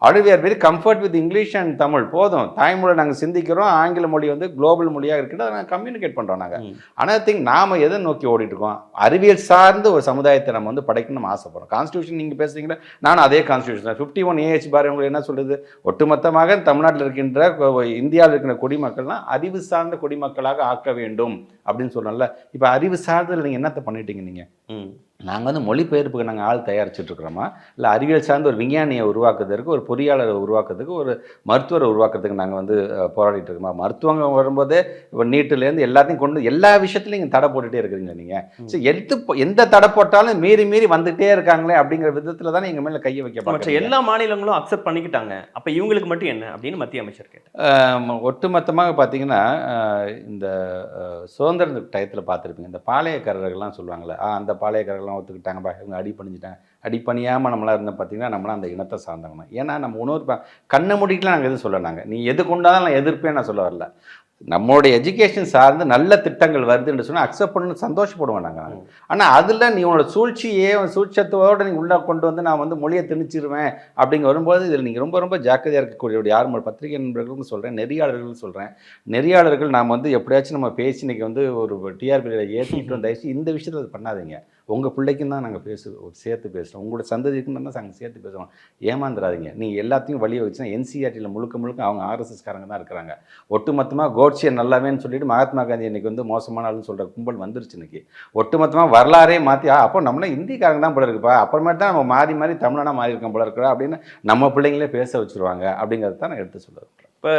Already we are very comfort with English and Tamil. போதும், தாய்மொழி நாங்கள் சிந்திக்கிறோம், ஆங்கில மொழி வந்து குளோபல் மொழியாக இருக்குது, அதை நாங்கள் கம்யூனிகேட் பண்ணுறோம். நாங்கள் ஆனால் நாம் எதை நோக்கி ஓடிட்டு இருக்கோம், அறிவியல் சார்ந்து ஒரு சமுதாயத்தை நம்ம வந்து படைக்கணும்னு ஆசைப்படுறோம். கான்ஸ்டியூஷன் நீங்கள் பேசுறீங்களா, நானும் அதே கான்ஸ்டியூஷன் 51 பாரு உங்களுக்கு என்ன சொல்லுது, ஒட்டுமொத்தமாக தமிழ்நாட்டில் இருக்கின்ற இந்தியாவில் இருக்கிற குடிமக்கள்லாம் அறிவு சார்ந்த குடிமக்களாக ஆக்க வேண்டும் அப்படின்னு சொல்லல. இப்போ அறிவு சார்ந்ததில் நீங்கள் என்னத்தை பண்ணிட்டீங்க நீங்கள்? நாங்கள் வந்து மொழிபெயர்ப்புக்கு நாங்கள் ஆள் தயாரிச்சுட்டு இருக்கிறோமா, இல்லை அறிவியல் சார்ந்த ஒரு விஞ்ஞானியை உருவாக்குறதுக்கு, ஒரு பொறியாளரை உருவாக்குறதுக்கு, ஒரு மருத்துவரை உருவாக்குறதுக்கு நாங்கள் வந்து போராடிட்டு இருக்கோமா? மருத்துவங்க வரும்போதே இப்போ நீட்டுலேருந்து எல்லாத்தையும் கொண்டு எல்லா விஷயத்துலையும் நீங்கள் தடை போட்டுகிட்டே இருக்கிறீங்க நீங்கள். ஸோ எந்த தடை போட்டாலும் மீறி வந்துகிட்டே இருக்காங்களே அப்படிங்கிற விதத்தில் தானே எங்கள் மேலே கையை வைக்க. எல்லா மாநிலங்களும் அக்செப்ட் பண்ணிக்கிட்டாங்க, அப்போ இவங்களுக்கு மட்டும் என்ன அப்படின்னு மத்திய அமைச்சர் கேட்டார். ஒட்டுமொத்தமாக பார்த்தீங்கன்னா இந்த சுதந்திர டயத்தில் பார்த்துருப்பீங்க, இந்த பாளையக்காரர்கள்லாம் சொல்லுவாங்களே, அந்த பாளையக்காரர்கள் ஒத்துக்கிட்டாங்கப்பா, இவங்க அடிப்பணியாமல் நம்மளாம் இருந்தால் பார்த்தீங்கன்னா நம்மளாம் அந்த இனத்தை சார்ந்தவங்க. ஏன்னா நம்ம உணவு கண்ணை மூடிக்கலாம் நாங்கள் எதுவும் சொல்ல, நாங்கள் நீ எது கொண்டாலும் நான் எதிர்ப்பேன் நான் சொல்ல வரல. நம்மளுடைய எஜுகேஷன் சார்ந்து நல்ல திட்டங்கள் வருதுன்னு சொன்னால் அக்செப்ட் பண்ணணும்னு சந்தோஷப்படுவோம் நாங்கள். ஆனால் அதில் நீ உன்னோட சூழ்ச்சியத்தோடு நீங்கள் உள்ளே கொண்டு வந்து நான் வந்து மொழியை திணிச்சிருவேன் அப்படிங்க வரும்போது இதில் நீங்கள் ரொம்ப ஜாக்கிரதையாக இருக்கக்கூடிய யார் பத்திரிகை நண்பர்களும் சொல்கிறேன், நெறியாளர்களும் சொல்கிறேன். நெறியாளர்கள் நாம் வந்து எப்படியாச்சும் நம்ம பேசி இன்றைக்கி வந்து ஒரு டிஆர்பியில் ஏற்றிட்டு தயவுச்சு இந்த விஷயத்தில் அது பண்ணாதீங்க. உங்கள் பிள்ளைக்கும் தான் நாங்கள் சேர்த்து பேசுகிறோம், உங்களோட சந்ததிக்கும் தான் நாங்கள் சேர்த்து பேசுகிறோம். ஏமாந்துடாதீங்க. நீங்கள் எல்லாத்தையும் வழியை வச்சுன்னா என்சிஆர்டியில் முழுக்க அவங்க ஆர்எஸ்எஸ்காரங்க தான் இருக்கிறாங்க. ஒட்டுமொத்தமாக கோட்சியை நல்லாவேன்னு சொல்லிட்டு மகாத்மா காந்தி இன்றைக்கி வந்து மோசமான ஆளுன்னு சொல்கிற கும்பல் வந்துருச்சு. இன்றைக்கி ஒட்டுமொத்தமாக வரலாறே மாற்றி அப்போ நம்மள இந்திக்காரங்க தான் போல இருக்குப்பா, அப்புறமேட்டு தான் நம்ம மாறி தமிழனாக மாறி இருக்கோம் போல இருக்கிறோம் அப்படின்னு நம்ம பிள்ளைங்களே பேச வச்சுருவாங்க அப்படிங்கிறது தான் நான் எடுத்து சொல்லுவேன். இப்போ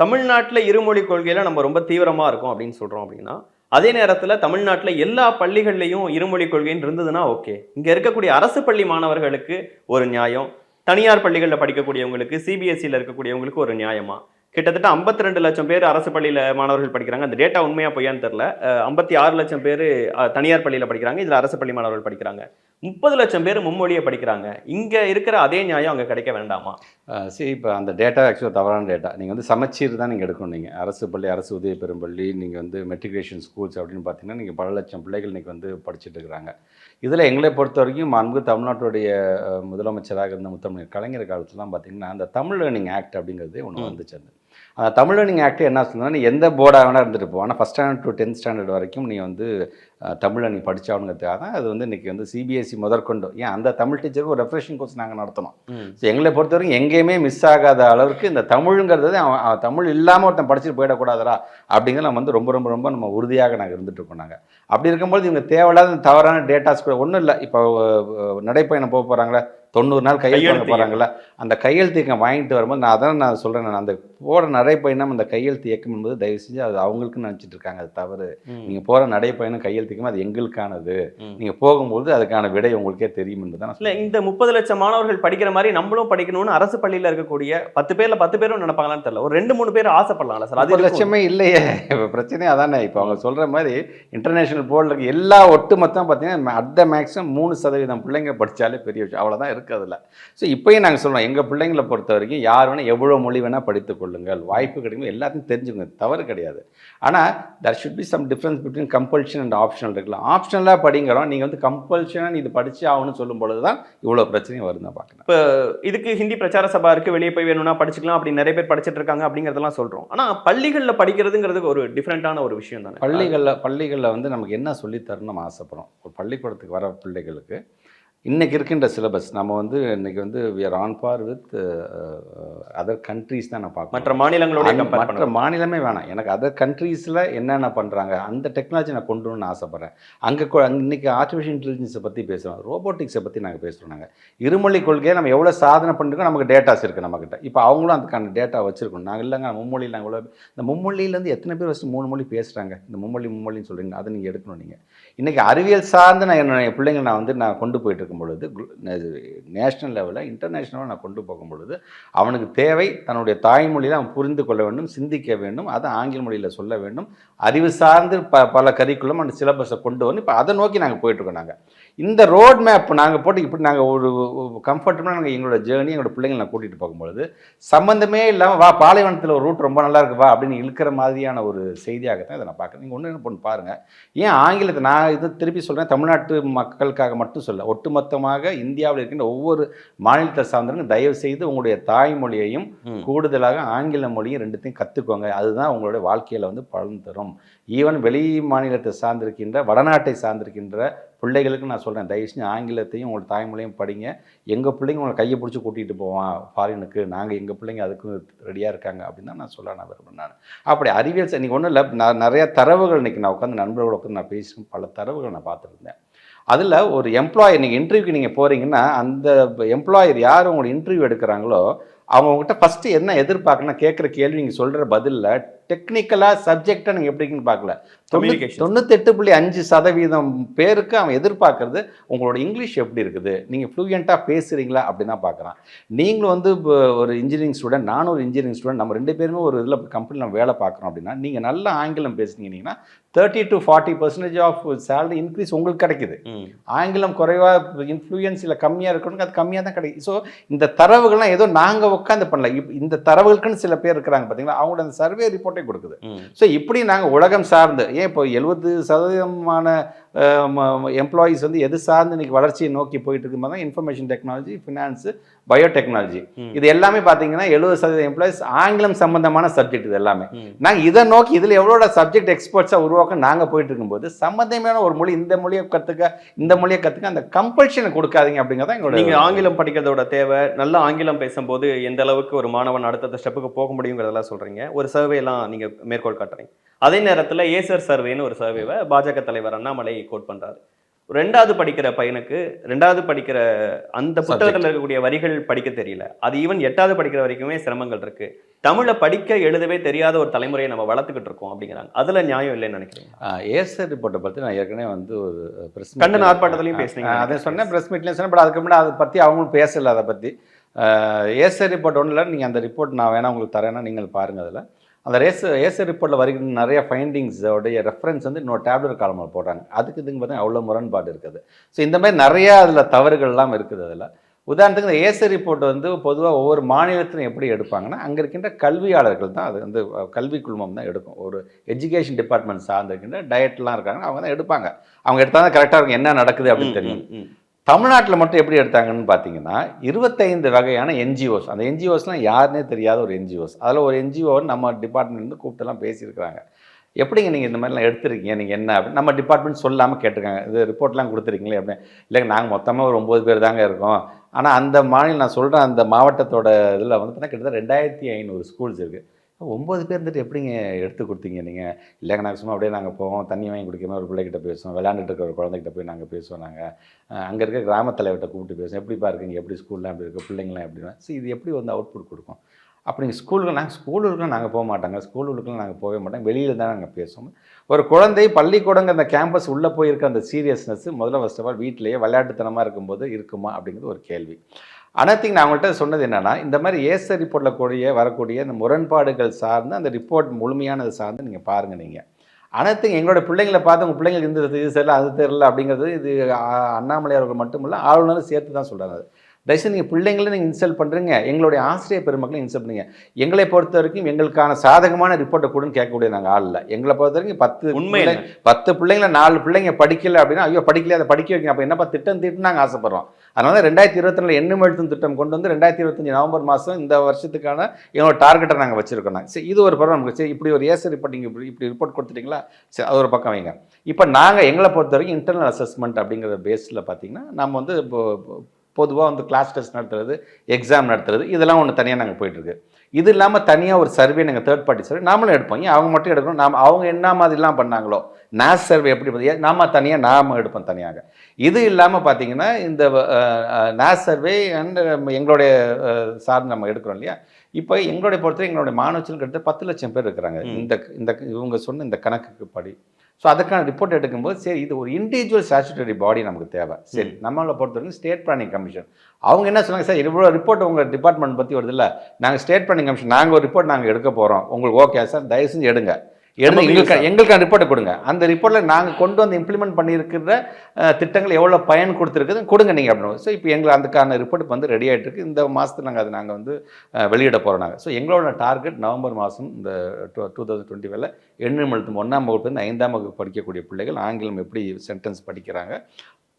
தமிழ்நாட்டில் இருமொழி கொள்கையில் நம்ம ரொம்ப தீவிரமாக இருக்கோம் அப்படின்னு சொல்கிறோம் அப்படின்னா, அதே நேரத்தில் தமிழ்நாட்டில் எல்லா பள்ளிகள்லையும் இருமொழி கொள்கைன்னு இருந்ததுன்னா ஓகே, இங்கே இருக்கக்கூடிய அரசு பள்ளி மாணவர்களுக்கு ஒரு நியாயம், தனியார் பள்ளிகளில் படிக்கக்கூடியவங்களுக்கு சிபிஎஸ்சியில் இருக்கக்கூடியவங்களுக்கு ஒரு நியாயமா? கிட்டத்தட்ட 52 லட்சம் பேர் அரசு பள்ளியில் மாணவர்கள் படிக்கிறாங்க, அந்த டேட்டா உண்மையாக பொய்யான்னு தெரில. 56 லட்சம் பேர் தனியார் பள்ளியில் படிக்கிறாங்க, இதில் அரசு பள்ளி மாணவர்கள் படிக்கிறாங்க. 30 லட்சம் பேர் மும்மொழியை படிக்கிறாங்க. இங்கே இருக்கிற அதே நியாயம் அங்கே கிடைக்க வேண்டாமா? சரி, இப்போ அந்த டேட்டா ஆக்சுவலாக தவறான டேட்டா. நீங்கள் வந்து சமச்சீர் தான் நீங்கள் எடுக்கணும். நீங்கள் அரசு பள்ளி, அரசு உதவி பெறும் பள்ளி, நீங்கள் வந்து மெட்ரிகுலேஷன் ஸ்கூல்ஸ் அப்படின்னு பார்த்தீங்கன்னா நீங்கள் பல லட்சம் பிள்ளைகள் இன்றைக்கி வந்து படிச்சுட்டு இருக்கிறாங்க. இதில் எங்களை பொறுத்த வரைக்கும் மாண்பு தமிழ்நாட்டுடைய முதலமைச்சராக இருந்த முத்தமிழ் கலைஞர் காலத்துலாம் பார்த்தீங்கன்னா அந்த தமிழ் லேர்னிங் ஆக்ட் அப்படிங்கிறது ஒன்று வந்துச்சு. அந்த தமிழ் லேர்னிங் ஆக்ட் என்ன சொல்லுன்னா, நீ எந்த போர்டாக வேணால் இருந்துட்டு போ, ஆனால் first standard to 10th standard வரைக்கும் நீ வந்து தமிழில் நீ படித்தாகணுங்கிறதுக்காக தான் அது வந்து இன்றைக்கி வந்து சிபிஎஸ்சி முதற்கொண்டு ஏன் அந்த தமிழ் டீச்சருக்கு ஒரு ரெஃப்ரெஷிங் கோர்ஸ் நாங்கள் நடத்தணும். ஸோ எங்களை பொறுத்த வரைக்கும் எங்கேயுமே மிஸ் ஆகாத அளவுக்கு இந்த தமிழுங்கிறது அவன் தமிழ் இல்லாமல் ஒருத்தன் படிச்சுட்டு போயிடக்கூடாதா அப்படிங்கிறது நம்ம வந்து ரொம்ப நம்ம உறுதியாக நாங்கள் இருந்துட்டு இருக்கோம். நாங்கள் அப்படி இருக்கும்போது இவங்க தேவையில்லாத தவறான டேட்டாஸ் கூட ஒன்றும் இல்லை. இப்போ நடைப்பயணம் போக போகிறாங்களே, 90 நாள் கையெழுத்து போகிறாங்களா, அந்த கையெழுத்து இயக்கம் வாங்கிட்டு வரும்போது நான் சொல்கிறேன், நான் அந்த போகிற நடைப்பயணம் அந்த கையெழுத்து இயக்கம் என்பது தயவு செஞ்சு அது அவங்களுக்குன்னு நினச்சிட்டு இருக்காங்க. அது தவறு. நீங்கள் போகிற நடைப்பயணம் கையெழுத்து இயக்கம் அது எங்களுக்கானது. நீங்கள் போகும்போது அதுக்கான விடை உங்களுக்கே தெரியும் என்று தான். இல்லை, இந்த 30 லட்சம் மாணவர்கள் படிக்கிற மாதிரி நம்மளும் படிக்கணும்னு அரசு பள்ளியில் இருக்கக்கூடிய 10 பேரில் 10 பேரும் நினைப்பாங்களான்னு தெரியல. ஒரு 2-3 பேர் ஆசைப்படலாம்ல சார்? 10 லட்சமே இல்லையே. இப்போ பிரச்சனையே அதானே. இப்போ அவங்க சொல்கிற மாதிரி இன்டர்நேஷனல் போர்டில் இருக்க எல்லா ஒட்டுமொத்தம் பார்த்தீங்கன்னா அட் மேக்ஸிமம் 3% பிள்ளைங்க படித்தாலே பெரிய விஷயம், அவ்வளோதான் இருக்குது அதில். ஸோ இப்போயும் நாங்கள் சொல்கிறோம், எங்கள் பிள்ளைங்களை பொறுத்த வரைக்கும் யார் வேணால் எவ்வளோ மொழி வேணால் படித்துக் கொள்ளுங்கள், வாய்ப்பு கிடைக்கும், எல்லாத்தையும் தெரிஞ்சுக்கோங்க, தவறு கிடையாது. ஆனால் there should be some difference between compulsion and optional இருக்கலாம். ஆப்ஷனலாக படிங்கிறோம், நீங்கள் வந்து கம்பல்ஷனாக நீ இது படித்து ஆகணும்னு சொல்லும் பொழுது தான் இவ்வளோ பிரச்சனையும் வருது தான் பார்க்கணும். இப்போ இதுக்கு ஹிந்தி பிரச்சார சபா இருக்குது, வெளியே போய் வேணும்னா படிச்சுக்கலாம் அப்படி நிறைய பேர் படிச்சுட்டு இருக்காங்க அப்படிங்கிறதெல்லாம் சொல்கிறோம். ஆனால் பள்ளிகளில் படிக்கிறதுங்கிறது ஒரு டிஃப்ரெண்ட்டான ஒரு விஷயம் தானே. பள்ளிகளில் வந்து நமக்கு என்ன சொல்லித்தரணும் நம்ம ஆசைப்படுறோம். ஒரு பள்ளிக்கூடத்துக்கு வர பிள்ளைகளுக்கு இன்றைக்கி இருக்கின்ற சிலபஸ் நம்ம வந்து இன்றைக்கி வந்து we are on par with other countries தான் நான் பார்க்கணும். மற்ற மாநிலங்களோட மற்ற மாநிலமே வேணாம் எனக்கு. அதர் கண்ட்ரீஸில் என்னென்ன பண்ணுறாங்க அந்த டெக்னாலஜி நான் கொண்டு வரணும்னு ஆசைப்பட்றேன். அங்கே இன்றைக்கி ஆர்டிஃபிஷியல் இன்டெலிஜென்ஸை பற்றி பேசுகிறோம், ரோபோட்டிக்ஸை பற்றி நாங்கள் பேசுகிறோம். நாங்கள் இருமொழி கொள்கையை நம்ம எவ்வளோ சாதனை பண்ணிருக்கோம், நமக்கு டேட்டாஸ் இருக்குது நம்மக்கிட்ட. இப்போ அவங்களும் அதுக்கான டேட்டா வச்சுருக்கோம். நாங்கள் இல்லைங்க மும்மொழியில் நாங்கள் இவ்வளோ, இந்த மும்மொழியிலேருந்து எத்தனை பேர் ஃபஸ்ட்டு 3 மொழி பேசுகிறாங்க, இந்த மும்மொழின்னு சொல்கிறீங்க, அதை நீங்கள் எடுக்கணும். நீங்கள் இன்றைக்கி அறிவியல் சார்ந்து நான் என்னுடைய பிள்ளைங்க நான் கொண்டு போயிட்டு இருக்கும் பொழுது, நேஷ்னல் லெவலில் இன்டர்நேஷ்னலாக நான் கொண்டு போகும் பொழுது, அவனுக்கு தேவை தன்னுடைய தாய்மொழியில் அவன் புரிந்து கொள்ள வேண்டும், சிந்திக்க வேண்டும், அதை ஆங்கில மொழியில் சொல்ல வேண்டும், அறிவு சார்ந்து பல கரிக்குலம் அந்த சிலபஸை கொண்டு வந்து இப்போ அதை நோக்கி நாங்கள் போயிட்டுருக்கோம். நாங்கள் இந்த ரோட் மேப் நாங்கள் போட்டு இப்படி நாங்கள் ஒரு கம்ஃபர்டபுளாக நாங்கள் எங்களோட ஜேர்னி எங்களோட பிள்ளைங்களை நான் கூட்டிகிட்டு போகும்பொழுது சம்மந்தமே இல்லாமல் வா பாலைவனத்தில் ஒரு ரூட் ரொம்ப நல்லா இருக்கு வா அப்படின்னு இழுக்கிற மாதிரியான ஒரு செய்தியாகத்தான் இதை நான் பார்க்குறேன். நீங்கள் ஒன்று என்ன பண்ணி பாருங்கள், ஏன் ஆங்கிலத்தை நான் இது திருப்பி சொல்கிறேன், தமிழ்நாட்டு மக்களுக்காக மட்டும் சொல்ல, ஒட்டுமொத்தமாக இந்தியாவில் இருக்கின்ற ஒவ்வொரு மாநிலத்தை சார்ந்தவங்க தயவு செய்து உங்களுடைய தாய்மொழியையும் கூடுதலாக ஆங்கில மொழியும் ரெண்டுத்தையும் கற்றுக்கோங்க. அதுதான் உங்களுடைய வாழ்க்கையில் வந்து பலன் தரும். ஈவன் வெளி மாநிலத்தை சார்ந்திருக்கின்ற வடநாட்டை சார்ந்திருக்கின்ற பிள்ளைகளுக்கு நான் சொல்கிறேன், தயவு செஞ்சு ஆங்கிலத்தையும் உங்களோட தாய்மொழியும் படிங்க. எங்கள் பிள்ளைங்க உங்களை கையை பிடிச்சி கூட்டிகிட்டு போவான் ஃபாரினுக்கு, நாங்கள் எங்கள் பிள்ளைங்க அதுக்கும் ரெடியாக இருக்காங்க அப்படின்னு தான் நான் சொல்ல நான் விரும்புகிறேன். நான் அப்படி அறிவியல் இன்றைக்கி ஒன்றும் இல்லை, நான் நிறையா தரவுகள் இன்றைக்கி நான் உட்காந்து நண்பர்களோட உட்காந்து நான் பேசுகிறேன், பல தரவுகள் நான் பார்த்துருந்தேன். அதில் ஒரு எம்ப்ளாயர் நீங்கள் இன்டர்வியூக்கு நீங்கள் போகிறீங்கன்னா அந்த எம்ப்ளாயர் யார் உங்களை இன்டர்வியூ எடுக்கிறாங்களோ அவங்ககிட்ட ஃபஸ்ட்டு என்ன எதிர்பார்க்கணும் கேட்குற கேள்வி நீங்கள் சொல்கிற பதிலில் டெக்னிக்கலாக சப்ஜெக்டாக நீங்கள் எப்படின்னு பார்க்கல. 98.5% பேருக்கு அவன் எதிர்பார்க்கறது உங்களோட இங்கிலீஷ் எப்படி இருக்குது, நீங்கள் ஃப்ளூயண்ட்டாக பேசுகிறீங்களா அப்படின்னு தான் பார்க்குறான். நீங்களும் வந்து இப்போ ஒரு இன்ஜினியரிங் ஸ்டூடெண்ட், நானும் ஒரு இன்ஜினியரிங் ஸ்டூடெண்ட், நம்ம 2 பேருமே ஒரு இதில் கம்பெனியில் நம்ம வேலை பார்க்குறோம் அப்படின்னா நீங்கள் நல்ல ஆங்கிலம் பேசுனீங்கன்னா 30 to 40% ஆஃப் சேலரி இன்க்ரீஸ் உங்களுக்கு கிடைக்குது. ஆங்கிலம் குறைவாக இன்ஃப்ளூயன்ஸ் இல்லை கம்மியாக இருக்கணும், அது கம்மியாக தான் கிடைக்குது. ஸோ இந்த தரவுகள்லாம் ஏதோ நாங்கள் உட்காந்து பண்ணல, இந்த தரவுகளுக்குன்னு சில பேர் இருக்கிறாங்க பார்த்தீங்களா, அவங்களோட அந்த சர்வே ரிப்போர்ட்டை கொடுக்குது. ஸோ இப்படி நாங்கள் உலகம் சார்ந்து ஏன் இப்போ 70% எம்ப்ளாயீஸ் வந்து எது சார்ந்து இன்னைக்கு வளர்ச்சியை நோக்கி போயிட்டு இருக்கும்போது தான் இன்ஃபர்மேஷன் டெக்னாலஜி, ஃபினான்ஸு, பயோடெக்னாலஜி, இது எல்லாமே பார்த்தீங்கன்னா 70% எம்ப்ளாயிஸ் ஆங்கிலம் சம்பந்தமான சப்ஜெக்ட். இது எல்லாமே நாங்கள் இதை நோக்கி இதில் எவ்வளோ சப்ஜெக்ட் எக்ஸ்பர்ட்ஸாக உருவாக்க நாங்கள் போயிட்டு இருக்கும்போது சம்பந்தமான ஒரு மொழி, இந்த மொழியை கற்றுக்க இந்த மொழியை கற்றுக்க அந்த கம்பல்ஷனை கொடுக்காதீங்க அப்படிங்கிறத எங்களோட. நீங்கள் ஆங்கிலம் படிக்கிறதோட தேவை, நல்ல ஆங்கிலம் பேசும்போது எந்த அளவுக்கு ஒரு மாணவன் அடுத்த ஸ்டெப்புக்கு போக முடியுங்கிறதெல்லாம் சொல்கிறீங்க. ஒரு சர்வேலாம் நீங்கள் மேற்கோள் காட்டுறீங்க. அதே நேரத்தில் ஏசர் சர்வேன்னு ஒரு சர்வேவை பாஜக தலைவர் அண்ணாமலை கோட் பண்ணுறாரு. 2வது படிக்கிற பையனுக்கு 2வது படிக்கிற அந்த புத்தகத்தில் இருக்கக்கூடிய வரிகள் படிக்க தெரியல, அது ஈவன் 8வது படிக்கிற வரைக்குமே சிரமங்கள் இருக்கு. தமிழை படிக்க எழுதவே தெரியாத ஒரு தலைமுறையை நம்ம வளர்த்துக்கிட்டு இருக்கோம் அப்படிங்கிறாங்க. அதில் நியாயம் இல்லைன்னு நினைக்கிறீங்க? ஏசர் ரிப்போர்ட்டை பற்றி நான் ஏற்கனவே வந்து ஒரு ப்ரெஸ் கண்டன ஆர்ப்பாட்டத்துலையும் பேசுனீங்க. அதை சொன்னேன், ப்ரெஸ் மீட்லேயும் சொன்னேன். பட் அதுக்கு முன்னாடி அதை பற்றி அவங்களும் பேசலை. அதை பற்றி ஏசர் ரிப்போர்ட் ஒன்றும் இல்லை, நீங்கள் அந்த ரிப்போர்ட் நான் வேணால் உங்களுக்கு தரேன்னா நீங்கள் பாருங்கள். அதில் அந்த ஏசர் ரிப்போர்ட்டில் வருகிற நிறைய ஃபைண்டிங்ஸோடைய ரெஃபரன்ஸ் வந்து இன்னொரு டேப்லெட் காலமாக போடுறாங்க. அதுக்கு இதுங்க பார்த்தீங்கன்னா அவ்வளோ முரண்பாடு இருக்குது. ஸோ இந்த மாதிரி நிறையா அதில் தவறுகள்லாம் இருக்குது. அதில் உதாரணத்துக்கு இந்த ஏசர் ரிப்போர்ட் வந்து பொதுவாக ஒவ்வொரு மாநிலத்திலும் எப்படி எடுப்பாங்கன்னா அங்கே இருக்கின்ற கல்வியாளர்கள் தான், அது வந்து கல்வி குழுமம் தான் எடுக்கும். ஒரு எஜுகேஷன் டிபார்ட்மெண்ட் சார்ந்திருக்கின்ற டயட்லாம் இருக்காங்க, அவங்க தான் எடுப்பாங்க. அவங்க எடுத்தால் தான் கரெக்டாக இருக்கும், என்ன நடக்குது அப்படின்னு தெரியும். தமிழ்நாட்டில் மட்டும் எப்படி எடுத்தாங்கன்னு பார்த்தீங்கன்னா 25 வகையான என்ஜிஓஸ், அந்த என்ஜிஓஸ்லாம் யாருன்னே தெரியாத ஒரு என்ஜிஓஸ், அதில் ஒரு என்ஜிஓ நம்ம டிபார்ட்மெண்ட்லேருந்து கூப்பிட்டுலாம் பேசியிருக்கிறாங்க. எப்படிங்க நீங்கள் இந்த மாதிரிலாம் எடுத்துருக்கீங்க, நீங்கள் என்ன அப்படின்னு நம்ம டிபார்ட்மெண்ட் சொல்லாமல் கேட்டிருக்காங்க. இது ரிப்போர்ட்லாம் கொடுத்துருக்கீங்களே அப்படின்னு. இல்லைங்க நாங்கள் மொத்தமாக ஒரு 9 பேர் தாங்க இருக்கோம். ஆனால் அந்த மாநிலம் நான் சொல்கிறேன் அந்த மாவட்டத்தோட இதில் வந்து பார்த்தீங்கன்னா கிட்டத்தட்ட 2500 ஸ்கூல்ஸ் இருக்குது. 9 பேர் இருந்துட்டு எப்படிங்க எடுத்து கொடுத்தீங்க நீங்கள்? இல்லைங்க நாங்கள் சும்மா அப்படியே நாங்கள் போவோம், தண்ணி வாங்கி குடிக்கிற ஒரு பிள்ளைகிட்ட பேசுவோம், விளையாண்டுட்டு இருக்கிற ஒரு குழந்தைகிட்ட போய் நாங்கள் பேசுவோம், நாங்கள் அங்கே இருக்க கிராம தலைவர்கிட்ட கூப்பிட்டு பேசுவோம், எப்படிப்பா இருக்கீங்க, எப்படி ஸ்கூல்லாம் எப்படி இருக்குது, பிள்ளைங்களாம் எப்படின்னா. ஸோ இது எப்படி வந்து அவுட்புட் கொடுக்கும்? அப்படி ஸ்கூலுக்குலாம் நாங்கள் போக மாட்டாங்க, ஸ்கூலுக்குலாம் நாங்கள் போகவே மாட்டோம், வெளியில் தான் நாங்கள் பேசுவோம். ஒரு குழந்தை பள்ளிக்கூடங்க அந்த கேம்பஸ் உள்ளே போயிருக்க அந்த சீரியஸ்னஸ் முதல்ல ஃபர்ஸ்ட் ஆஃப் ஆல் வீட்டிலேயே விளையாட்டுத்தனமாக இருக்கும்போது இருக்குமா அப்படிங்கிறது ஒரு கேள்வி. அனத்திங் நான் அவங்கள்ட்ட சொன்னது என்னென்னா, இந்த மாதிரி ஏசர் ரிப்போர்ட்டில் வரக்கூடிய இந்த முரண்பாடுகள் சார்ந்து அந்த ரிப்போர்ட் முழுமையானது சார்ந்து நீங்கள் பாருங்கள். நீங்கள் அனத்திங் எங்களோட பிள்ளைங்களை பார்த்து உங்கள் பிள்ளைங்களுக்கு இந்த இது தெரியல அது தெரியல அப்படிங்கிறது இது அண்ணாமலை அவர்கள் மட்டும் இல்லை, ஆளுநரும் சேர்த்து தான் சொல்கிறாங்க. தயவுசெய்து நீங்கள் பிள்ளைங்களை நீங்கள் இன்சல்ட் பண்ணுறீங்க, எங்களுடைய ஆசிரியர் பெருமக்களை இன்சல்ட் பண்ணுங்க. எங்களை பொறுத்த வரைக்கும் எங்களுக்கான சாதகமான ரிப்போர்ட்டை கூடன்னு கேட்கக்கூடிய நாங்கள் ஆள் இல்லை. எங்களை பொறுத்த வரைக்கும் 10 பிள்ளைங்கள 4 பிள்ளைங்க படிக்கல அப்படின்னா ஐயோ படிக்கல அதை படிக்க வைக்கணும், அப்போ என்னப்பா திட்டம் தீட்டு நாங்கள் ஆசைப்படுறோம். அதனால 2024 எண்ணும் எழுத்தும் திட்டம் கொண்டு வந்து 2025 நவம்பர் மாதம் இந்த வருஷத்துக்கான எங்களோட டார்கெட்டை நாங்கள் வச்சுருக்கோம். சரி இது ஒரு படம் நமக்கு. சரி இப்படி ஒரு ஏசர் ரிப்போர்ட் நீங்கள் இப்படி ரிப்போர்ட் கொடுத்துட்டீங்களா, சரி அது ஒரு பக்கம் வைங்க. இப்போ நாங்கள் எங்களை பொறுத்த வரைக்கும் இன்டர்னல் அசஸ்மெண்ட் அப்படிங்கிற பேஸில் பார்த்தீங்கன்னா நம்ம வந்து இப்போ பொதுவாக வந்து கிளாஸ் டெஸ்ட் நடத்துறது, எக்ஸாம் நடத்துறது, இதெல்லாம் ஒன்று தனியாக நாங்கள் போயிட்டுருக்கு. இது இல்லாமல் தனியாக ஒரு சர்வே நாங்கள் தேர்ட் பார்ட்டி சர்வே நாமளும் எடுப்போம். ஏன் அவங்க மட்டும் எடுக்கணும், நாம் அவங்க என்ன மாதிரிலாம் பண்ணாங்களோ நாஸ் சர்வே எப்படி பார்த்தீங்க நாம் எடுப்போம் தனியாக. இது இல்லாமல் பார்த்தீங்கன்னா இந்த நாஸ் சர்வே அண்ட் எங்களுடைய சார்ந்து நம்ம எடுக்கிறோம் இல்லையா. இப்போ எங்களுடைய பொறுத்தவரை எங்களுடைய மாணவர்கள் கிட்ட 10 லட்சம் பேர் இருக்கிறாங்க. இந்த இவங்க சொன்ன இந்த கணக்குக்கு படி. ஸோ அதுக்கான ரிப்போர்ட் எடுக்கும்போது சரி இது ஒரு இண்டிவிஜுவல் ஸ்டாச்சுட்டரி பாடி நமக்கு தேவை. சரி நம்மளை பொறுத்த வரைக்கும் ஸ்டேட் பிளானிங் கமிஷன் அவங்க என்ன சொன்னாங்க, சார் இவ்வளோ ரிப்போர்ட் உங்கள் டிபார்ட்மெண்ட் பற்றி வருது இல்லை, நாங்கள் ஸ்டேட் பிளானிங் கமிஷன் நாங்கள் ஒரு ரிப்போர்ட் நாங்கள் எடுக்க போகிறோம், உங்களுக்கு ஓகே சார் தயவு செஞ்சு எடுங்க, எங்களுக்கான ரிப்போர்ட்டை கொடுங்க. அந்த ரிப்போர்ட்டில் நாங்கள் கொண்டு வந்து இம்ப்ளிமெண்ட் பண்ணியிருக்கிற திட்டங்கள் எவ்வளோ பயன் கொடுத்துருக்குது கொடுங்க நீங்கள் அப்படின்னு. ஸோ இப்போ எங்களுக்கு அதுக்கான ரிப்போர்ட் வந்து ரெடி ஆகிட்டு இருக்கு. இந்த மாதத்தில் நாங்கள் வந்து வெளியிட போகிறோம் நாங்கள். ஸோ எங்களோட டார்கெட் நவம்பர் மாதம் இந்த 2025 எண்ணெய் எழுத்து 1ஆம் வகுப்புலேருந்து 5ஆம் வகுப்பு படிக்கக்கூடிய பிள்ளைகள் ஆங்கிலம் எப்படி சென்டென்ஸ் படிக்கிறாங்க,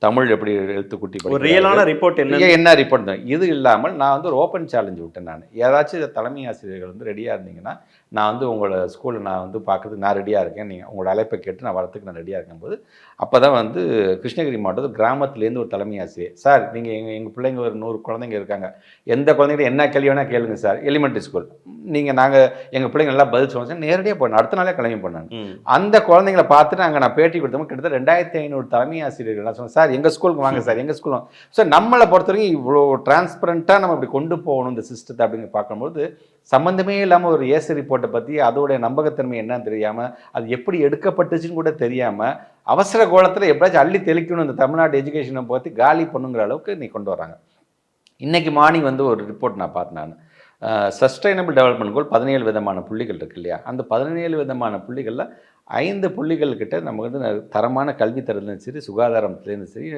தமிழ் எப்படி எழுத்துக்குட்டி ஒரு ரியலான ரிப்போர்ட் என்ன ரிப்போர்ட் தான். இது இல்லாமல் நான் வந்து ஒரு ஓப்பன் சேலஞ்சு விட்டேன். நான் ஏதாச்சும் தலைமை ஆசிரியர்கள் வந்து ரெடியாக இருந்தீங்கன்னா நான் வந்து உங்களோட ஸ்கூலில் நான் வந்து பார்க்குறதுக்கு நான் ரெடியாக இருக்கேன், நீங்கள் உங்களோட அழைப்பை கேட்டு நான் வரத்துக்கு நான் ரெடியாக இருக்கும்போது அப்போ தான் வந்து கிருஷ்ணகிரி மாவட்டத்தில் கிராமத்துலேருந்து ஒரு தலைமை ஆசிரியர், சார் நீங்கள் எங்கள் பிள்ளைங்க ஒரு 100 குழந்தைங்க இருக்காங்க, எந்த குழந்தைங்க என்ன கேள்வி வேணால் கேளுங்க சார், எலிமெண்ட்ரி ஸ்கூல் நாங்கள் எங்கள் பிள்ளைங்க எல்லாம் பதில் சொல்லுவோம் சார், நேரடியாக போனேன், அடுத்த நாளே கிளம்பி போனேன். அந்த குழந்தைங்களை பார்த்துட்டு அங்கே நான் பேட்டி கொடுத்தோம். கிட்டத்தட்ட 2500 தலைமை ஆசிரியர்கள் நான் சொன்னேன், சார் எங்கள் ஸ்கூலுக்கு வாங்க சார், எங்கள் ஸ்கூலும். ஸோ நம்மளை பொறுத்த வரைக்கும் இவ்வளோ டிரான்ஸ்பரண்ட்டாக நம்ம இப்படி கொண்டு போகணும் இந்த சிஸ்டத்தை அப்படின்னு பார்க்கும்போது சம்மந்தமே இல்லாமல் ஒரு ஏசி ரிப்போர்ட்டை பற்றி அதோடைய நம்பகத்தன்மை என்னன்னு தெரியாமல் அது எப்படி எடுக்கப்பட்டுச்சுன்னு கூட தெரியாமல் அவசர கோலத்தில் எப்படியாச்சும் அள்ளி தெளிக்கணும் இந்த தமிழ்நாடு எஜுகேஷனை பற்றி காலி பண்ணுங்கிற அளவுக்கு நீ கொண்டு வராங்க. இன்றைக்கி மார்னிங் வந்து ஒரு ரிப்போர்ட் நான் பார்த்தேன். நான் சஸ்டைனபிள் டெவலப்மெண்ட் கோல் 17 விதமான புள்ளிகள் இருக்கு இல்லையா, அந்த 17 விதமான புள்ளிகளில் 5 புள்ளிகள் கிட்ட நமக்கு வந்து தரமான கல்வி தரதுலேருந்து சரி, சுகாதாரத்துலேருந்து சரி,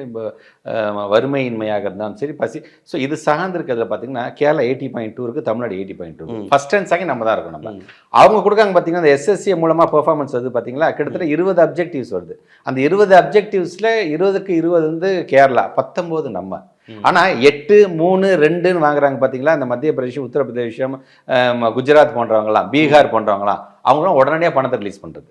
வறுமையின்மையாக இருந்தாலும் சரி, பசி. ஸோ இது சார்ந்திருக்கிறதுல பார்த்தீங்கன்னா கேரளா 80.2 இருக்குது, தமிழ்நாடு 80.2. ஃபர்ஸ்ட் அண்ட் செகண்ட் நம்ம தான் இருக்கணும். நம்ம அவங்க கொடுக்காங்க பார்த்தீங்கன்னா அந்த SSC மூலமாக பெர்ஃபார்மன்ஸ் வருது பார்த்தீங்களா, கிட்டத்தட்ட 20 அப்ஜெக்டிவ்ஸ் வருது. அந்த 20 அப்ஜெக்டிவ்ஸில் 20க்கு 20 வந்து கேரளா, 19 நம்ம. ஆனால் 8, 3, 2ன்னு வாங்குறாங்க பார்த்தீங்களா, இந்த மத்திய பிரதேசம், உத்தரப்பிரதேசம், குஜராத் போன்றவங்களாம், பீகார் போன்றவங்களாம் அவங்களும் உடனடியாக பணத்தை ரிலீஸ் பண்ணுறது.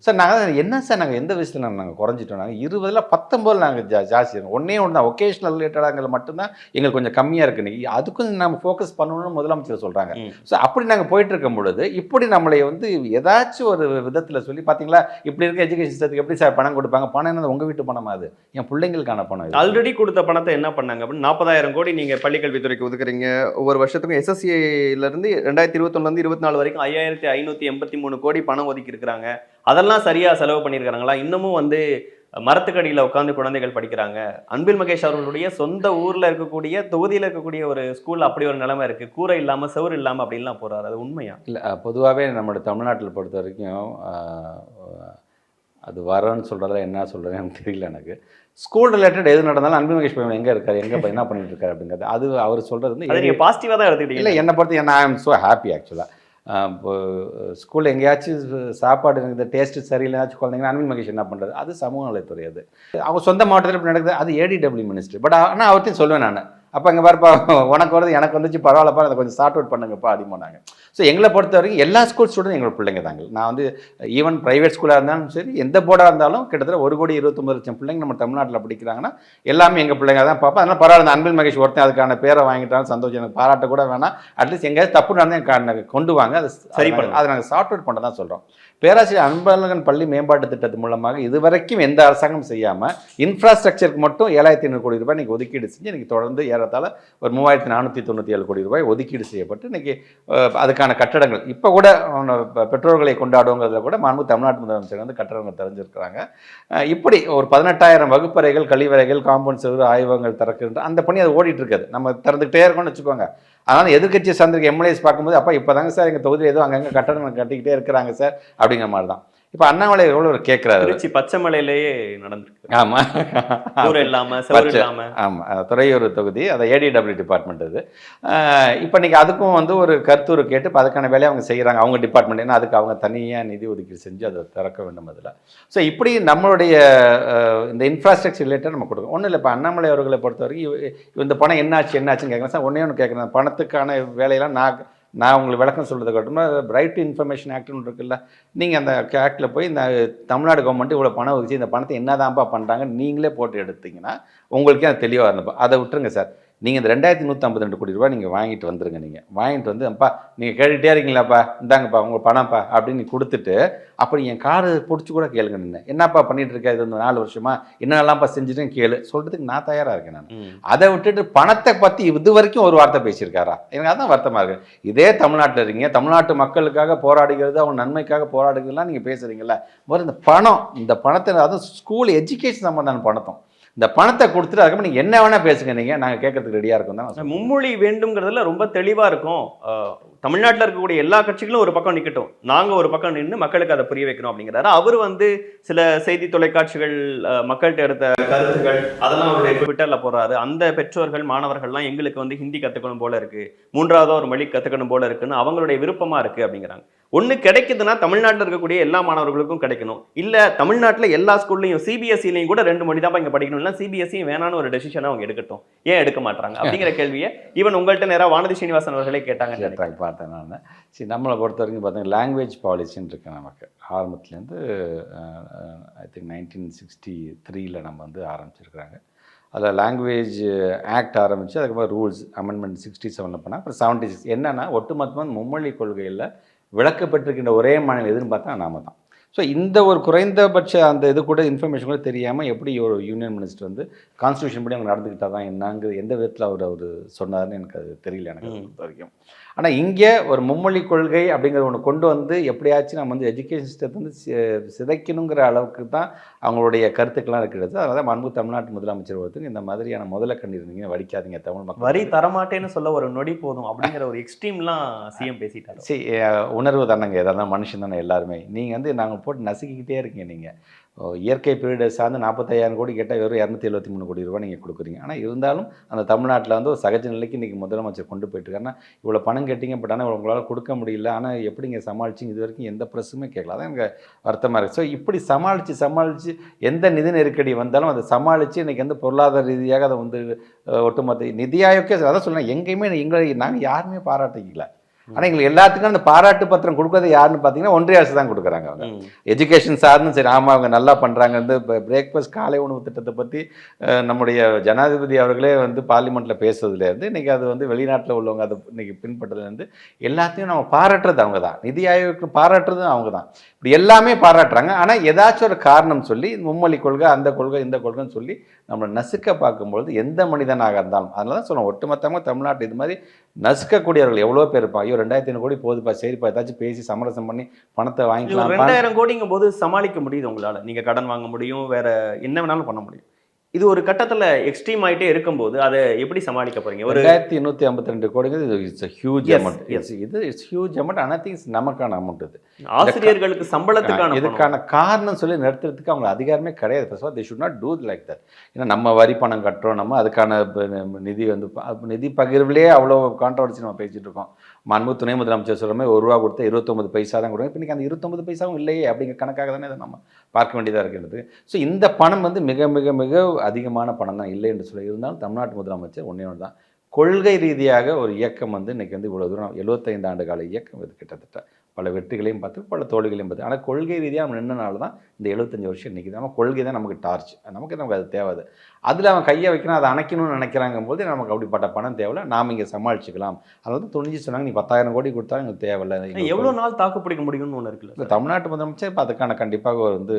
சார் நாங்கள் என்ன சார் நாங்கள் எந்த வயசில் நாங்கள் குறைஞ்சிட்டோம், நாங்கள் 20ல் 19 நாங்கள் ஜாஸ்தி இருக்கும். ஒன்றே ஒன்று தான் ஒகேஷ்னல் ரிலேட்டடாக மட்டும்தான் எங்களுக்கு கொஞ்சம் கம்மியாக இருக்குது. அதுக்கும் நம்ம ஃபோக்கஸ் பண்ணணும்னு முதலமைச்சர் சொல்கிறாங்க. ஸோ அப்படி நாங்கள் போயிட்டு இருக்கும் பொழுது இப்படி நம்மளை வந்து ஏதாச்சும் ஒரு விதத்தில் சொல்லி பார்த்தீங்களா இப்படி இருக்க எஜுகேஷன் சிஸ்டத்துக்கு எப்படி சார் பணம் கொடுப்பாங்க, பணம் என்ன உங்கள் வீட்டு பணமா, அது என் பிள்ளைங்களுக்கான பணம். ஆல்ரெடி கொடுத்த பணத்தை என்ன பண்ணாங்க அப்படின்னு 40,000 கோடி நீங்கள் பள்ளிக்கல்வித்துறைக்கு ஒதுக்குறீங்க. ஒவ்வொரு வருஷத்துக்கும் SSCலேருந்து 2021 24 வரைக்கும் 5,583 கோடி பணம் ஒதுக்கி இருக்கிறாங்க. அதெல்லாம் சரியா செலவு பண்ணியிருக்காங்களா? இன்னமும் வந்து மரத்துக்கடியில் உட்காந்து குழந்தைகள் படிக்கிறாங்க. அன்பில் மகேஷ் அவர்களுடைய சொந்த ஊர்ல இருக்கக்கூடிய தொகுதியில் இருக்கக்கூடிய ஒரு ஸ்கூல் அப்படி ஒரு நிலைமை இருக்கு, கூரை இல்லாம செவுறு இல்லாம அப்படின்லாம் போறாரு. அது உண்மையா? இல்லை, பொதுவாகவே நம்மளோட தமிழ்நாட்டில் பொறுத்த வரைக்கும் அது வரன்னு சொல்கிறதா என்ன சொல்கிறது எனக்கு தெரியல. எனக்கு ஸ்கூல் ரிலேட்டட் எது நடந்தாலும் அன்பில் மகேஷ் பையன் எங்கே இருக்காரு, எங்கே என்ன பண்ணிட்டு இருக்காரு அப்படிங்கிறது அது அவர் சொல்கிறது வந்து நீங்கள் பாசிட்டிவாக தான் எடுத்துக்கிட்டீங்க. இல்லை, என்னை பொறுத்து நான் ஐம் ஸோ ஹாப்பி ஆக்சுவலாக. இப்போ ஸ்கூலில் எங்கேயாச்சும் சாப்பாடு இந்த டேஸ்ட்டு சரியில்லைனாச்சும் குழந்தைங்கன்னா அன்பில் மகேஷ் என்ன பண்ணுறது, அது சமூக நலத்துறை. அது அவங்க சொந்த மாவட்டத்தில் இப்படி நடக்குது, அது ADW மினிஸ்ட்ரி. பட் ஆனால் அவர்த்தையும் சொல்லுவேன் நான், அப்போ இங்கே பாருப்பா உனக்கு வருது எனக்கு வந்துச்சு பரவாயில்லப்பா, அதை கொஞ்சம் சார்ட் அவுட் பண்ணுங்கப்பா அப்படிமானாங்க. ஸோ எங்களை பொறுத்த வரைக்கும் எல்லா ஸ்கூல் ஸ்டூடெண்ட் எங்களோட பிள்ளைங்க தாங்க. நான் வந்து ஈவன் ப்ரைவேட் ஸ்கூலாக இருந்தாலும் சரி, எந்த போர்டாக இருந்தாலும் கிட்டத்தட்ட 1,29,00,000 பிள்ளைங்க நம்ம தமிழ்நாட்டில் படிக்கிறாங்கன்னா எல்லாமே எங்கள் பிள்ளைங்க தான் பார்ப்போம். அதனால் பரவாயில்ல, அன்பில் மகேஷ் ஒருத்தன் அதுக்கான பேரை வாங்கிட்டாலும் சந்தோஷம், எனக்கு பாராட்ட கூட வேணாம். அட்லீஸ்ட் எங்கேயாவது தப்பு நடந்து கொண்டு வாங்க, அது சரி பண்ண, அதை நாங்கள் சார்ட் அவுட் பண்ண தான் சொல்கிறோம். பேராசிரியர் அன்பழகன் பள்ளி மேம்பாட்டு திட்டத்தின் மூலமாக இதுவரைக்கும் எந்த அரசாங்கம் செய்யாமல் இன்ஃப்ராஸ்ட்ரக்சருக்கு மட்டும் 7,500 கோடி ரூபாய் இன்றைக்கி ஒதுக்கீடு செஞ்சு இன்றைக்கி தொடர்ந்து ஏறத்தாழ ஒரு 3,497 கோடி ரூபாய் ஒதுக்கீடு செய்யப்பட்டு இன்றைக்கி அதுக்கான கட்டடங்கள் இப்போ கூட பெற்றோர்களை கொண்டாடுங்கிறதுல கூட மாண்பு தமிழ்நாட்டு முதலமைச்சர் வந்து கட்டடங்கள் தெரிஞ்சிருக்கிறாங்க. இப்படி ஒரு 18,000 வகுப்பறைகள், கழிவறைகள், காம்பவுண்ட் செவரு, ஆய்வகங்கள் திறக்கின்ற அந்த பணி அது ஓடிட்டு இருக்குது. நம்ம திறந்துகிட்டே இருக்கோம்னு வச்சுக்கோங்க. அதனால் எதிர்கட்சி சார்ந்திருக்க MLAs பார்க்கும்போது அப்போ இப்போ தாங்க சார் எங்கள் தொகுதியில் ஏதோ அங்கங்கே கட்டடங்கள் கட்டிக்கிட்டே இருக்கிறாங்க சார் அப்படிங்கிற மாதிரி தான். இப்போ அண்ணாமலை எவ்வளோ ஒரு கேட்குறாரு, திருச்சி பச்சைமலையிலேயே நடந்திருக்கு. ஆமாம், கூரை இல்லாமல் செவரு இல்லாமல். ஆமாம், துறையூர் தொகுதி, அதை ADW டிபார்ட்மெண்ட். அது இப்போ நீங்கள் அதுக்கும் வந்து ஒரு கருத்துரு கேட்டு இப்போ அதுக்கான வேலையை அவங்க செய்கிறாங்க, அவங்க டிபார்ட்மெண்ட். ஏன்னா அதுக்கு அவங்க தனியாக நிதி ஒதுக்கீடு செஞ்சு அதை திறக்க வேண்டும். அதில் ஸோ இப்படி நம்மளுடைய இந்த இன்ஃப்ராஸ்ட்ரக்சர் ரிலேட்டட் நம்ம கொடுக்கணும். ஒன்றும் இல்லை, இப்போ அண்ணாமலை அவர்களை பொறுத்த வரைக்கும் இந்த பணம் என்னாச்சுன்னு கேட்குறேன் சார். ஒன்றே ஒன்று கேட்குறேன், பணத்துக்கான வேலையெல்லாம் நான் உங்களுக்கு விளக்கம் சொல்கிறது கட்டுமா, ரைட் டு இன்ஃபர்மேஷன் ஆக்ட்னு இருக்குல்ல, நீங்கள் அந்த ஆக்டில் போய் இந்த தமிழ்நாடு கவர்மெண்ட் இவ்வளோ பணம் ஒதுக்கி இந்த பணத்தை என்னதான்ப்பா பண்ணுறாங்க நீங்களே போட்டு எடுத்தீங்கன்னா உங்களுக்கே அது தெளிவாக இருந்தப்போ அதை விட்டுருங்க சார். நீங்கள் இந்த 2152 கோடி ரூபாய் நீங்கள் வாங்கிட்டு வந்துருங்க. நீங்கள் வாங்கிட்டு வந்து அப்பா நீங்கள் கேட்டுகிட்டே இருக்கீங்களாப்பா, இந்தாங்கப்பா உங்கள் பணம்ப்பா அப்படின்னு கொடுத்துட்டு, அப்புறம் என் கார்டு பிடிச்சி கூட கேளுங்க. நின்று என்னப்பா பண்ணிட்டு இருக்க, இது வந்து 4 வருஷமா என்னெல்லாம்ப்பா செஞ்சுட்டேன்னு கேளு, சொல்கிறதுக்கு நான் தயாராக இருக்கேன். நான் அதை விட்டுட்டு பணத்தை பற்றி இது வரைக்கும் ஒரு வார்த்தை பேசியிருக்காரா? எனக்கு அதான் வருத்தமாக இருக்குது. இதே தமிழ்நாட்டில் இருக்கீங்க, தமிழ்நாட்டு மக்களுக்காக போராடுகிறது, அவங்க நன்மைக்காக போராடுகிறதுலாம் நீங்கள் பேசுகிறீங்களா? இந்த பணம், இந்த பணத்தை அதுவும் ஸ்கூல் எஜுகேஷன் சம்பந்தமான பணத்தும் இந்த பணத்தை கொடுத்துட்டு அதுக்கப்புறம் நீங்கள் என்ன வேணால் பேசுங்க, நீங்கள் நாங்கள் கேட்கறதுக்கு ரெடியாக இருக்கோம் தான். மும்மொழி வேண்டும்ங்கிறதுல ரொம்ப தெளிவாக இருக்கும். தமிழ்நாட்டில் இருக்கக்கூடிய எல்லா கட்சிகளும் ஒரு பக்கம் நிற்கட்டும், நாங்கள் ஒரு பக்கம் நின்று மக்களுக்கு அதை புரிய வைக்கணும் அப்படிங்கிறாரு. அவர் வந்து சில செய்தி தொலைக்காட்சிகள் மக்கள்கிட்ட எடுத்த கருத்துக்கள் அதெல்லாம் அவருடைய ட்விட்டரில் போடுறாரு. அந்த பெற்றோர்கள் மாணவர்கள்லாம் எங்களுக்கு வந்து ஹிந்தி கற்றுக்கணும் போல இருக்கு, மூன்றாவது ஒரு மொழி கற்றுக்கணும் போல இருக்குன்னு அவங்களுடைய விருப்பமாக இருக்குது அப்படிங்கிறாங்க. ஒன்று கிடைக்குதுன்னா தமிழ்நாட்டில் இருக்கக்கூடிய எல்லா மாணவர்களுக்கும் கிடைக்கணும். இல்லை தமிழ்நாட்டில் எல்லா ஸ்கூல்லையும் சிபிஎஸ்சிலையும் கூட 2 மொழி தான் இங்கே படிக்கணும், இல்லை சிபிஎஸ்சி வேணான்னு ஒரு டெசிஷனை அவங்க எடுக்கட்டும், ஏன் எடுக்க மாட்டாங்க அப்படிங்கிற கேள்வியை ஈவன் உங்கள்கிட்ட நேராக வானதி ஸ்ரீனிவாசன் அவர்களே கேட்டாங்க. பார்த்தேன் நான். சரி, நம்மளை பொறுத்த வரைக்கும் பார்த்தீங்கன்னா லாங்குவேஜ் பாலிசின்னு இருக்கு நமக்கு. ஆரம்பத்துலேருந்து ஐ திங்க் 1963 நம்ம வந்து ஆரம்பிச்சிருக்கிறாங்க. அதில் லாங்குவேஜ் ஆக்ட் ஆரம்பித்து அதுக்கப்புறம் ரூல்ஸ் அமெண்ட்மெண்ட் 67 பண்ணால் அப்புறம் 76. என்னென்னா ஒட்டுமொத்தமாக மும்மொழி கொள்கையில் விளக்கப்பட்டிருக்கின்ற ஒரே மாநிலம் எதுன்னு பார்த்தா நாம தான். ஸோ இந்த ஒரு குறைந்தபட்ச அந்த இது கூட இன்ஃபர்மேஷன் கூட தெரியாமல் எப்படி ஒரு யூனியன் மினிஸ்டர் வந்து கான்ஸ்டியூஷன் படி அவங்க நடந்துக்கிட்டால் தான் என்னங்கிறது எந்த விதத்தில் அவர் சொன்னார்னு எனக்கு அது தெரியல, எனக்கு பொறுத்த வரைக்கும். ஆனால் இங்கே ஒரு மும்மொழி கொள்கை அப்படிங்கிற ஒன்று கொண்டு வந்து எப்படியாச்சும் நம்ம வந்து எஜுகேஷன் சிஸ்டத்தை வந்து சிதைக்கணுங்கிற அளவுக்கு தான் அவங்களுடைய கருத்துக்கெல்லாம் இருக்கிறது. அதனால தான் மாண்பு தமிழ்நாட்டு முதலமைச்சர் ஒருத்தருக்கு இந்த மாதிரியான முதல கண்டிருந்தீங்க, வடிக்காதீங்க தமிழ் மக்கள், வரி தரமாட்டேன்னு சொல்ல ஒரு நொடி போதும் அப்படிங்கிற ஒரு எக்ஸ்ட்ரீம்லாம் சிஎம் பேசிட்டாரு. சரி, உணர்வு தானங்க, எதாவது மனுஷன் தானே எல்லாருமே. நீங்கள் வந்து நாங்கள் போட்டு நசுக்கிக்கிட்டே இருக்கீங்க. நீங்கள் இயற்கை பீரியடை சார்ந்து 45,000 கோடி கேட்டால் வெறும் 273 கோடி ரூபா நீங்கள் கொடுக்குறீங்க. ஆனால் இருந்தாலும் அந்த தமிழ்நாட்டில் வந்து ஒரு சகஜ நிலைக்கு இன்றைக்கி முதலமைச்சர் கொண்டு போயிட்டுருக்காருன்னா இவ்வளோ பணம் கேட்டீங்க, பட் ஆனால் உங்களால் கொடுக்க முடியல, ஆனால் எப்படிங்க சமாளிச்சிங்க, இது வரைக்கும் எந்த ப்ரெஸ்ஸுமே கேட்கல. அதான் எனக்கு வருத்தமாக இருக்குது. ஸோ இப்படி சமாளித்து எந்த நிதி நெருக்கடி வந்தாலும் அதை சமாளித்து இன்றைக்கி வந்து பொருளாதார ரீதியாக அதை வந்து ஒட்டுமொத்த நிதி ஆயோக்கே அதான் சொல்லுங்கள், எங்கேயுமே நாங்கள் யாருமே பாராட்டிக்கல. ஆனால் எங்களுக்கு எல்லாத்துக்கும் அந்த பாராட்டு பத்திரம் கொடுக்குறது யாருன்னு பார்த்தீங்கன்னா ஒன்றிய அரசு தான் கொடுக்குறாங்க. அவங்க எஜுகேஷன் சார்னு சரி, ஆமாம் அவங்க நல்லா பண்ணுறாங்க. வந்து இப்போ பிரேக்ஃபாஸ்ட் காலை உணவு திட்டத்தை பற்றி நம்முடைய ஜனாதிபதி அவர்களே வந்து பார்லிமெண்ட்டில் பேசுறதுலேருந்து இன்றைக்கி அது வந்து வெளிநாட்டில் உள்ளவங்க அதை இன்றைக்கி பின்பற்றதுலேருந்து எல்லாத்தையும் நம்ம பாராட்டுறது அவங்க தான், நிதி ஆயோக்கு பாராட்டுறதும் அவங்க தான், இப்படி எல்லாமே பாராட்டுறாங்க. ஆனால் ஏதாச்சும் ஒரு காரணம் சொல்லி மும்மொழி கொள்கை அந்த கொள்கை இந்த கொள்கைன்னு சொல்லி நம்மளை நசுக்க பார்க்கும்பொழுது எந்த மனிதனாக இருந்தாலும், அதனால தான் சொல்லுவோம் ஒட்டுமொத்தமாக தமிழ்நாட்டு இது மாதிரி நசுக்கக்கூடியவர்கள் எவ்வளோ பேர் இருப்பாங்க. 2,500 கோடி போகுதுப்பா, சரிப்பா ஏதாச்சும் பேசி சமரசம் பண்ணி பணத்தை வாங்கிக்கலாம். 2,000 கோடிங்கும் போது சமாளிக்க முடியுது உங்களால், நீங்கள் கடன் வாங்க முடியும், வேற என்ன வேணாலும் பண்ண முடியும். இது ஒரு கட்டத்தில் எக்ஸ்ட்ரீம் ஆகிட்டே இருக்கும்போது அதை எப்படி சமாளிக்க போறீங்க? ஒரு 2,852 கோடிங்கிறது it's huge amount. It's huge amount. Anything நமக்கான அமௌண்ட். இது ஆசிரியர்களுக்கு சம்பளத்துக்கான இதுக்கான காரணம் சொல்லி நிறுத்துறதுக்கு அவங்க அதிகாரமே கிடையாது. First they should not do like that. ஏன்னா நம்ம வரி பணம் கட்டுறோம், நம்ம அதுக்கான நிதி வந்து நிதி பகிர்வுலேயே அவ்வளோ கான்ட்ரவர்சி நம்ம பேசிகிட்டு இருக்கோம். மாண்பு துணை முதலமைச்சர் சொல்கிற மாதிரி ₹1 கொடுத்தா 29 பைசா தான் கொடுங்க. இப்போ இன்றைக்கி அந்த 29 பைசாவும் இல்லையே அப்படிங்கிற கணக்காக தானே அதை நம்ம பார்க்க வேண்டியதாக இருக்கிறது. ஸோ இந்த பணம் வந்து மிக மிக மிக அதிகமான பணம் தான், இல்லை என்று சொல்லி இருந்தாலும் தமிழ்நாட்டு முதலமைச்சர் ஒன்றே ஒன்று தான், கொள்கை ரீதியாக ஒரு இயக்கம் வந்து இன்றைக்கி வந்து இவ்வளோ தூரம் 75 ஆண்டு கால இயக்கம் இது கிட்டத்தட்ட பல வெற்றிகளையும் பார்த்து பல தோல்விகளையும் பார்த்து, ஆனால் கொள்கை ரீதியாக நம்ம நின்றனால தான் இந்த 75 வருஷம் நிற்கிது. நம்ம கொள்கை தான் நமக்கு டார்ச், நமக்கு அது தேவை. அதில் அவன் கையை வைக்கணும், அதை அணைக்கணும்னு நினைக்கிறாங்கும் போது நமக்கு அப்படிப்பட்ட பணம் தேவையில்லை, நாம் இங்கே சமாளிச்சுக்கலாம். அதை வந்து துணிஞ்சு சொன்னாங்க, நீ 10,000 கோடி கொடுத்தாலும் எங்களுக்கு தேவையில்லை. எவ்வளோ நாள் தாக்கு பிடிக்க முடியும்னு ஒன்று இருக்குல்ல. இல்லை, தமிழ்நாட்டு முதலமைச்சர் இப்போ அதுக்கான கண்டிப்பாக ஒரு வந்து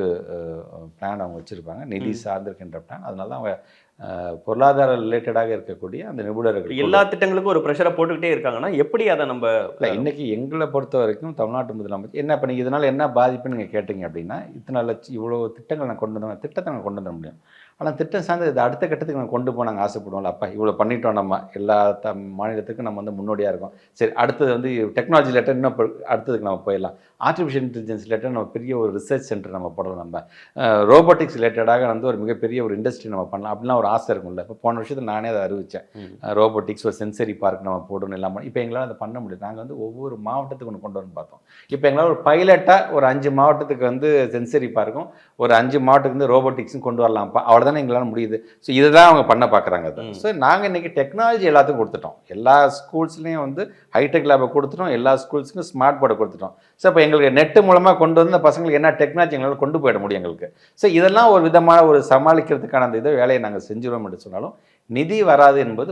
பிளான் அவங்க வச்சுருப்பாங்க, நிதி சார்ந்திருக்கின்ற பிளான். அதனால தான் அவங்க பொருளாதார ரிலேட்டடாக இருக்கக்கூடிய அந்த நிபுணர்கள் எல்லா திட்டங்களுக்கும் ஒரு ப்ரெஷரை போட்டுக்கிட்டே இருக்காங்கன்னா எப்படி அதை நம்ம இல்லை. இன்றைக்கி எங்களை பொறுத்த வரைக்கும் தமிழ்நாட்டு முதலமைச்சர் என்ன இப்போ நீங்கள் இதனால் என்ன பாதிப்புன்னு நீங்கள் கேட்டிங்க அப்படின்னா, இத்தனை லட்சம் இவ்வளோ திட்டங்கள் நான் கொண்டு வந்தோம், திட்டத்தை நான் கொண்டு வர முடியும். ஆனால் திட்டம் சார்ந்து இது அடுத்த கட்டத்துக்கு நம்ம கொண்டு போனாங்க ஆசைப்படுவோம்ல. அப்பா இவ்வளோ பண்ணிட்டோம், நம்ம எல்லா மாநிலத்துக்கும் நம்ம வந்து முன்னோடியாக இருக்கோம், சரி அடுத்தது வந்து டெக்னாலஜி ரிலேட்டட் இன்னும் அடுத்ததுக்கு நம்ம போயிடலாம். ஆர்டிஃபிஷியல் இன்டெலிஜென்ஸ் ரிலேட்டட் நம்ம பெரிய ஒரு ரிசர்ச் சென்டர் நம்ம போடலாம், நம்ம ரோபோட்டிக்ஸ் ரிலேட்டடாக வந்து ஒரு மிகப்பெரிய ஒரு இண்டஸ்ட்ரி நம்ம பண்ணலாம் அப்படிலாம் ஒரு ஆசை இருக்கும்ல. இப்போ போன வருஷத்தில் நானே அதை அறிவித்தேன், ரோபோட்டிக்ஸ் ஒரு சென்சரி பார்க் நம்ம போடணும் இல்லாமல். இப்போ எங்களால் அதை பண்ண முடியும். நாங்கள் வந்து ஒவ்வொரு மாவட்டத்துக்கு ஒன்று கொண்டு வந்து பார்த்தோம். இப்போ எங்களால் ஒரு பைலட்டாக ஒரு 5 மாவட்டத்துக்கு வந்து சென்சரி பார்க்கும், ஒரு 5 மாவட்டத்துக்கு வந்து ரோபோட்டிக்ஸும் கொண்டு வரலாம்ப்பா, அவ்வளோதானே எங்களால் முடியுது. ஸோ இதை தான் அவங்க பண்ண பார்க்குறாங்க. ஸோ நாங்கள் இன்றைக்கி டெக்னாலஜி எல்லாத்துக்கும் கொடுத்துட்டோம், எல்லா ஸ்கூல்ஸ்லேயும் வந்து ஹைடெக் லேபை கொடுத்துட்டோம், எல்லா ஸ்கூல்ஸுக்கும் ஸ்மார்ட் போர்டை கொடுத்துட்டோம். ஸோ இப்போ எங்களுக்கு நெட்டு மூலமாக கொண்டு வந்து பசங்களுக்கு என்ன டெக்னாலஜி எங்களால் கொண்டு போயிட முடியும் எங்களுக்கு. ஸோ இதெல்லாம் ஒரு விதமான ஒரு சமாளிக்கிறதுக்கான அந்த இதை வேலையை நாங்கள் செஞ்சுருவோம் என்று சொன்னாலும் நிதி வராது என்பது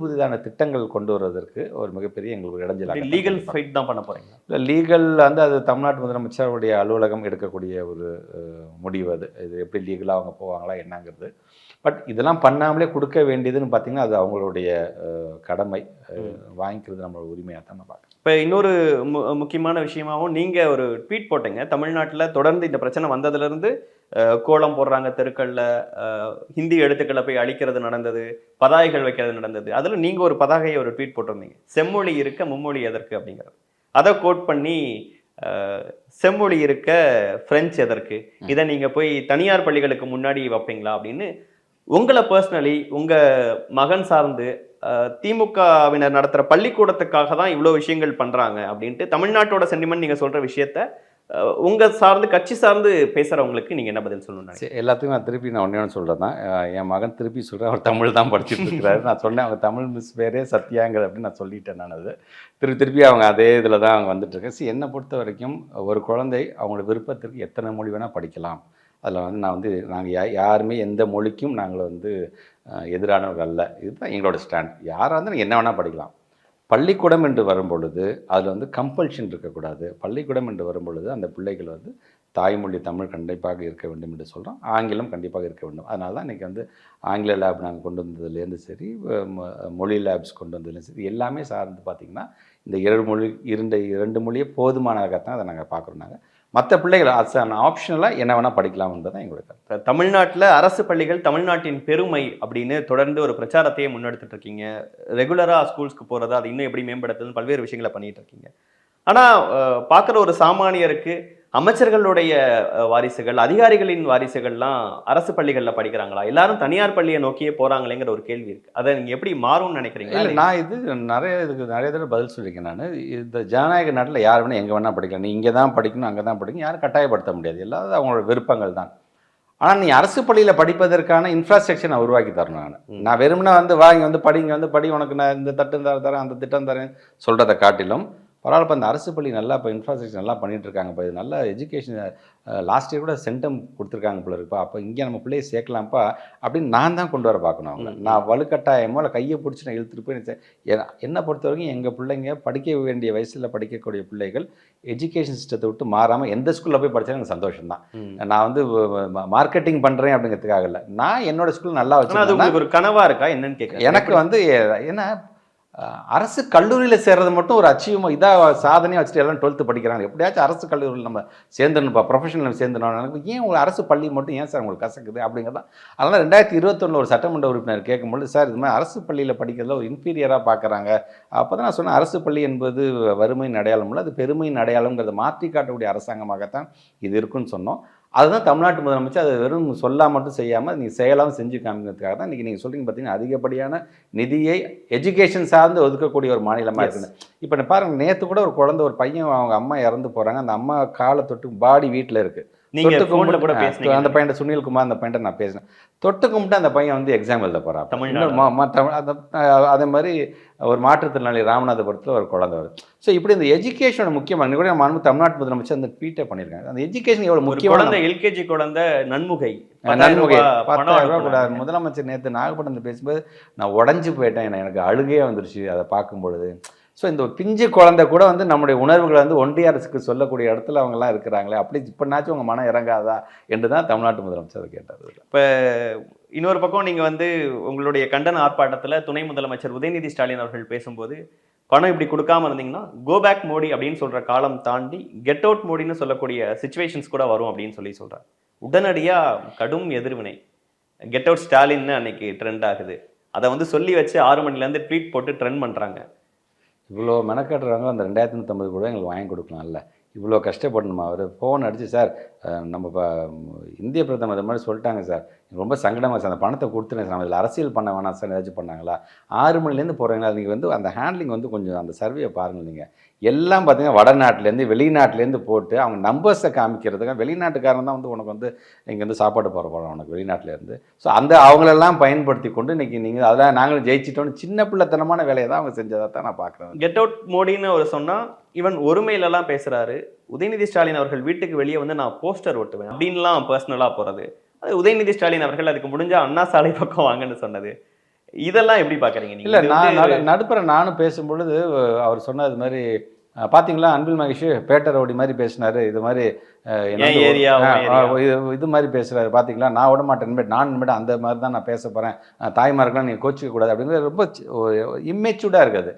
புதிதான திட்டங்கள் கொண்டு வருவதற்கு ஒரு மிகப்பெரிய எங்களுக்கு இடைஞ்சலாக. லீகல் ஃபைட் தான் பண்ண போறீங்க? இல்லை, லீகல் வந்து அது தமிழ்நாட்டு முதலமைச்சருடைய அலுவலகம் எடுக்கக்கூடிய ஒரு முடிவு. இது எப்படி லீகலாக அவங்க போவாங்களா என்னங்கிறது. பட் இதெல்லாம் பண்ணாமலே கொடுக்க வேண்டியதுன்னு பார்த்தீங்கன்னா அது அவங்களுடைய கடமை. வாங்கிக்கிறது நம்மளோட உரிமையாக தான் நான் பார்க்குறேன். இப்போ இன்னொரு முக்கியமான விஷயமாகவும் நீங்கள் ஒரு ட்வீட் போட்டீங்க. தமிழ்நாட்டில் தொடர்ந்து இந்த பிரச்சனை வந்ததுலேருந்து கோலம் போடுறாங்க தெருக்களில், ஹிந்தி எழுத்துக்களை போய் அழிக்கிறது நடந்தது, பதாகைகள் வைக்கிறது நடந்தது. அதில் நீங்கள் ஒரு பதாகையை ஒரு ட்வீட் போட்டிருந்தீங்க, செம்மொழி இருக்க மும்மொழி எதற்கு அப்படிங்கிறது. அதை கோட் பண்ணி செம்மொழி இருக்க ஃப்ரெஞ்சு எதற்கு, இதை நீங்கள் போய் தனியார் பள்ளிகளுக்கு முன்னாடி வைப்பீங்களா அப்படின்னு உங்களை பர்சனலி உங்கள் மகன் சார்ந்து திமுகவினர் நடத்துகிற பள்ளிக்கூடத்துக்காக தான் இவ்வளோ விஷயங்கள் பண்ணுறாங்க அப்படின்ட்டு தமிழ்நாட்டோட சென்டிமெண்ட் நீங்கள் சொல்கிற விஷயத்த உங்கள் சார்ந்து கட்சி சார்ந்து பேசுகிறவங்களுக்கு நீங்கள் என்ன பதில் சொல்லணும்? எல்லாத்துக்கும் நான் திருப்பி ஒன்றே சொல்கிறேன் தான். என் மகன் திருப்பி சொல்கிறேன், அவர் தமிழ் தான் படிச்சுட்டு இருக்கிறாரு. நான் சொன்னேன் அவங்க தமிழ் மிஸ் பேரே சத்யாங்கிற அப்படின்னு நான் சொல்லிட்டேன். நான் அது திருப்பி அவங்க அதே இதில் தான் அவங்க வந்துட்டுருக்கேன். என்னை பொறுத்த வரைக்கும் ஒரு குழந்தை அவங்களோட விருப்பத்திற்கு எத்தனை மொழி வேணால் படிக்கலாம். அதில் வந்து நான் வந்து நாங்கள் யாருமே எந்த மொழிக்கும் நாங்கள் வந்து எதிரானவர்கள் அல்ல. இதுதான் எங்களோட ஸ்டாண்ட். யாராக இருந்தாலும் என்ன வேணால் படிக்கலாம். பள்ளிக்கூடம் என்று வரும்பொழுது அதில் வந்து கம்பல்ஷன் இருக்கக்கூடாது. பள்ளிக்கூடம் என்று வரும்பொழுது அந்த பிள்ளைகள் வந்து தாய்மொழி தமிழ் கண்டிப்பாக இருக்க வேண்டும் என்று சொல்கிறோம். ஆங்கிலம் கண்டிப்பாக இருக்க வேண்டும். அதனால தான் இன்றைக்கி வந்து ஆங்கில லேப் நாங்கள் கொண்டு வந்ததுலேருந்து சரி, மொழி லேப்ஸ் கொண்டு வந்ததுலேருந்து சரி, எல்லாமே சார்ந்து பார்த்திங்கன்னா இந்த இரண்டு மொழியே போதுமானதாகத்தான் அதை நாங்கள் பார்க்குறோம். நாங்கள் மற்ற பிள்ளைகள் ஆப்ஷனலாக என்ன வேணால் படிக்கலாம் என்பதுதான் எங்களுக்கு. தமிழ்நாட்டில் அரசு பள்ளிகள் தமிழ்நாட்டின் பெருமை அப்படின்னு தொடர்ந்து ஒரு பிரச்சாரத்தையே முன்னெடுத்துட்டு இருக்கீங்க. ரெகுலராக ஸ்கூல்ஸ்க்கு போகிறது, அது இன்னும் எப்படி மேம்படுத்துதுன்னு பல்வேறு விஷயங்களை பண்ணிட்டு இருக்கீங்க. ஆனால் பார்க்குற ஒரு சாமானியருக்கு அமைச்சர்களுடைய வாரிசுகள், அதிகாரிகளின் வாரிசுகள்லாம் அரசு பள்ளிகளில் படிக்கிறாங்களா, எல்லாரும் தனியார் பள்ளியை நோக்கியே போகிறாங்களேங்கிற ஒரு கேள்வி இருக்குது. அதை நீங்கள் எப்படி மாறும்னு நினைக்கிறீங்க? இல்லை, நான் இதுக்கு நிறைய தடவை பதில் சொல்லியிருக்கேன். நான் இந்த ஜனநாயக நாட்டில் யார் வேணால் எங்கே வேணால் படிக்கலாம். நீ இங்கே தான் படிக்கணும், அங்கே தான் படிக்கணும், யாரும் கட்டாயப்படுத்த முடியாது. எல்லாரும் அவங்களோட விருப்பங்கள் தான். ஆனால் நீ அரசு பள்ளியில் படிப்பதற்கான இன்ஃப்ராஸ்ட்ரக்சர் நான் உருவாக்கி தரணும். நான் வெறுமனே வந்து வாங்கி வந்து படி உனக்கு நான் இந்த தட்டம் தரேன் அந்த திட்டம் தரேன் சொல்கிறத காட்டிலும் பரவாயில்ல. இப்போ அந்த அரசு பள்ளி நல்லா இப்போ இன்ஃப்ராஸ்ட்ரக்சர் நல்லா பண்ணிகிட்டு இருக்காங்க. இப்போ இது நல்ல எஜுகேஷன் லாஸ்ட் இயர் கூட சென்டம் கொடுத்துருக்காங்க போல இருக்குப்பா, அப்போ இங்கே நம்ம பிள்ளையை சேர்க்கலாம்ப்பா அப்படின்னு நான் தான் கொண்டு வர பார்க்கணும். அவங்க நான் வலுக்கட்டாயமோ இல்லை கையை பிடிச்சி நான் இழுத்துட்டு போய் என்னை பொறுத்த வரைக்கும் எங்கள் பிள்ளைங்க படிக்க வேண்டிய வயசில் படிக்கக்கூடிய பிள்ளைகள் எஜுகேஷன் சிஸ்டத்தை விட்டு மாறாமல் எந்த ஸ்கூலில் போய் படித்தாலும் எனக்கு சந்தோஷம் தான். நான் வந்து மார்க்கெட்டிங் பண்ணுறேன் அப்படிங்கிறதுக்காக இல்லை, நான் என்னோட ஸ்கூல் நல்லா வச்சு ஒரு கனவாக இருக்கா என்னன்னு கேட்குறேன். எனக்கு வந்து ஏன்னா அரசு கல்லூரியில் சேர்றது மட்டும் ஒரு அச்சீவ் இதாக சாதனையாக வச்சுட்டு எல்லாம் 12th படிக்கிறாங்க. எப்படியாச்சும் அரசு கல்லூரியில் நம்ம சேர்ந்துடணும்ப்பா, ப்ரொஃபஷனல் சேர்ந்துடணும். எனக்கு ஏன் உங்களுக்கு அரசு பள்ளி மட்டும் ஏன் சார் உங்களுக்கு கசக்குது அப்படிங்கிறதான். அதனால் 2021 ஒரு சட்டமன்ற உறுப்பினர் கேட்கும்போது, சார் இது மாதிரி அரசு பள்ளியில் படிக்கிறதுல ஒரு இன்ஃபீரியராக பார்க்குறாங்க. அப்போ தான் நான் சொன்னேன், அரசு பள்ளி என்பது வறுமையின் அடையாளம் இல்லை, அது பெருமையின் அடையாளங்கிறத மாற்றி காட்டக்கூடிய அரசாங்கமாகத்தான் இது இருக்குன்னு சொன்னோம். அதுதான் தமிழ்நாட்டு முதலமைச்சர் அதை வெறும் சொல்லாம மட்டும் செய்யாமல் நீங்கள் செயலாகவும் செஞ்சு காமிக்கிறதுக்காக தான் இன்றைக்கி நீங்கள் சொல்கிறீங்க. பார்த்தீங்கன்னா அதிகப்படியான நிதியை எஜுகேஷன் சார்ந்து ஒதுக்கக்கூடிய ஒரு மாநிலமாக இருக்குது. இப்போ பாருங்கள், நேற்று கூட ஒரு குழந்தை, ஒரு பையன், அவங்க அம்மா இறந்து போகிறாங்க. அந்த அம்மா காலை தொட்டு பாடி வீட்டில் இருக்குது. அந்த பையன் சுனில்குமார், அந்த பையன் நான் பேசினேன். தொட்டு கும்பிட்டு அந்த பையன் வந்து எக்ஸாம் எழுத போகிறான். அதே மாதிரி ஒரு மாற்றுத்திறனாளி ராமநாதபுரத்தில் ஒரு குழந்தை வருது. ஸோ இப்படி இந்த எஜுகேஷனோட முக்கியமான கூட நம்ம தமிழ்நாட்டு முதலமைச்சர் அந்த ட்வீட்டை பண்ணியிருக்காங்க. அந்த எஜுகேஷன் எவ்வளோ முக்கியமான எல்கேஜி குழந்தை நன்முகை 10,000 ரூபா கூட. முதலமைச்சர் நேற்று நாகப்பட்டினத்தில் பேசும்போது நான் உடஞ்சி போயிட்டேன், எனக்கு அழுகையே வந்துருச்சு அதை பார்க்கும்பொழுது. ஸோ இந்த பிஞ்சு குழந்தை கூட வந்து நம்முடைய உணர்வுகளை வந்து ஒன்றிய அரசுக்கு சொல்லக்கூடிய இடத்துல அவங்கெல்லாம் இருக்கிறாங்களே, அப்படி இப்போனாச்சும் உங்கள் மனம் இறங்காதா என்று தான் தமிழ்நாட்டு முதலமைச்சர் அதை கேட்டார். இப்போ இன்னொரு பக்கம் நீங்கள் வந்து உங்களுடைய கண்டன ஆர்ப்பாட்டத்தில் துணை முதலமைச்சர் உதயநிதி ஸ்டாலின் அவர்கள் பேசும்போது, பணம் இப்படி கொடுக்காம இருந்தீங்கன்னா கோ பேக் மோடி அப்படின்னு சொல்கிற காலம் தாண்டி கெட் அவுட் மோடின்னு சொல்லக்கூடிய சிச்சுவேஷன்ஸ் கூட வரும் அப்படின்னு சொல்கிறார். உடனடியாக கடும் எதிர்வினை. கெட் அவுட் ஸ்டாலின்னு அன்னைக்கு ட்ரெண்ட் ஆகுது. அதை வந்து சொல்லி வச்சு 6 மணிலேருந்து ட்வீட் போட்டு ட்ரெண்ட் பண்ணுறாங்க. இவ்வளோ மெனக்கட்டுறாங்க. அந்த 2050 கூட எங்களுக்கு வாங்கி கொடுக்கலாம்ல, இவ்வளோ கஷ்டப்படணுமா? அவர் ஃபோன் அடிச்சு, சார் நம்ம இப்போ இந்திய பிரதமர் இது மாதிரி சொல்லிட்டாங்க சார், ரொம்ப சங்கடமாக சார், அந்த பணத்தை கொடுத்துருங்க சார், இதில் அரசியல் பண்ண வேணாம் சார், ஏதாச்சும் பண்ணாங்களா? 6 மணிலேருந்து போகிறீங்களா? நீங்கள் வந்து அந்த ஹேண்ட்லிங் வந்து கொஞ்சம் அந்த சர்வேயை பாருங்கள். நீங்கள் எல்லாம் பார்த்தீங்கன்னா வடநாட்டிலேருந்து வெளிநாட்டிலேருந்து போட்டு அவங்க நம்பர்ஸை காமிக்கிறதுக்கு, வெளிநாட்டுக்காரன் தான் வந்து உனக்கு வந்து இங்கே வந்து சாப்பாடு போகிறோம் உனக்கு வெளிநாட்டிலேருந்து. ஸோ அந்த அவங்களெல்லாம் பயன்படுத்தி கொண்டு இன்றைக்கி நீங்கள் அதான் நாங்களும் ஜெயிச்சிட்டோன்னு சின்ன பிள்ளைத்தனமான வேலையை தான் அவங்க செஞ்சதை தான் நான் பார்க்குறேன். கெட் அவுட் மோடின்னு ஒரு சொன்னால் ஈவன் ஒருமையிலலாம் பேசுகிறாரு. உதயநிதி ஸ்டாலின் அவர்கள் வீட்டுக்கு வெளியே வந்து நான் போஸ்டர் ஒட்டுவேன் அப்படின்லாம் பர்சனலாக போகிறது. அது உதயநிதி ஸ்டாலின் அவர்கள் அதுக்கு முடிஞ்சால் அண்ணா சாலை பக்கம் வாங்கன்னு சொன்னது. இதெல்லாம் எப்படி பாக்குறீங்க நீங்க? இல்லை இது நான் வந்து நடுப்புற நானும் பேசும்பொழுது அவர் சொன்னது மாதிரி பார்த்தீங்களா அன்பில் மகேஷ் பேட்டை ரவுடி மாதிரி பேசினாரு, இது மாதிரி என்ன என் வந்து ஏரியா உன் ஏரியா. இது மாதிரி பேசுகிறாரு பார்த்தீங்களா, நான் விட மாட்டேன், நான் இனிமேட்டு அந்த மாதிரி தான் நான் பேச போகிறேன், தாய்மார்கள்லாம் நீங்கள் கோச்சிக்க கூடாது அப்படிங்கிறது ரொம்ப இம்மெச்சூர்டாக இருக்காது.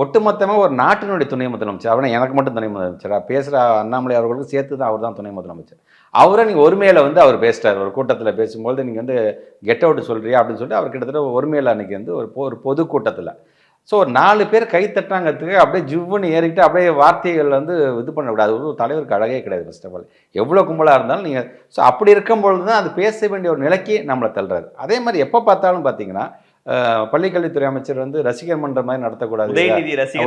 ஒட்டுமொத்தமாக ஒரு நாட்டினுடைய துணை முதலமைச்சர், அவனை எனக்கு மட்டும் துணை முதலமைச்சரா பேசுகிற அண்ணாமலை அவர்களுக்கு சேர்த்து தான் அவர் தான் துணை முதலமைச்சர். அவரை நீங்கள் ஒருமையில் வந்து அவர் பேசிட்டார் ஒரு கூட்டத்தில் பேசும்போது, நீங்கள் வந்து கெட் அவுட் சொல்கிறியா அப்படின்னு சொல்லிட்டு அவர் கிட்டத்தட்ட ஒருமையில் அன்றைக்கி வந்து ஒரு பொதுக்கூட்டத்தில் ஸோ 4 பேர் கை தட்டாங்கிறதுக்கு அப்படியே ஜிவ்வுன்னு ஏறிக்கிட்டு அப்படியே வார்த்தைகள் வந்து இது பண்ணக்கூடாது. ஒரு தலைவருக்கு அழகே கிடையாது ஃபர்ஸ்ட் ஆஃப் ஆல். எவ்வளோ கும்பலாக இருந்தாலும் நீங்கள் ஸோ அப்படி இருக்கும்பொழுது தான் அது பேச வேண்டிய ஒரு நிலைக்கு நம்மளை தள்ளுறாரு. அதே மாதிரி எப்போ பார்த்தாலும் பார்த்தீங்கன்னா பள்ளிக்கல்வித்துறை அமைச்சர் வந்து ரசிகர் மன்றம் மாதிரி நடத்தக்கூடாது,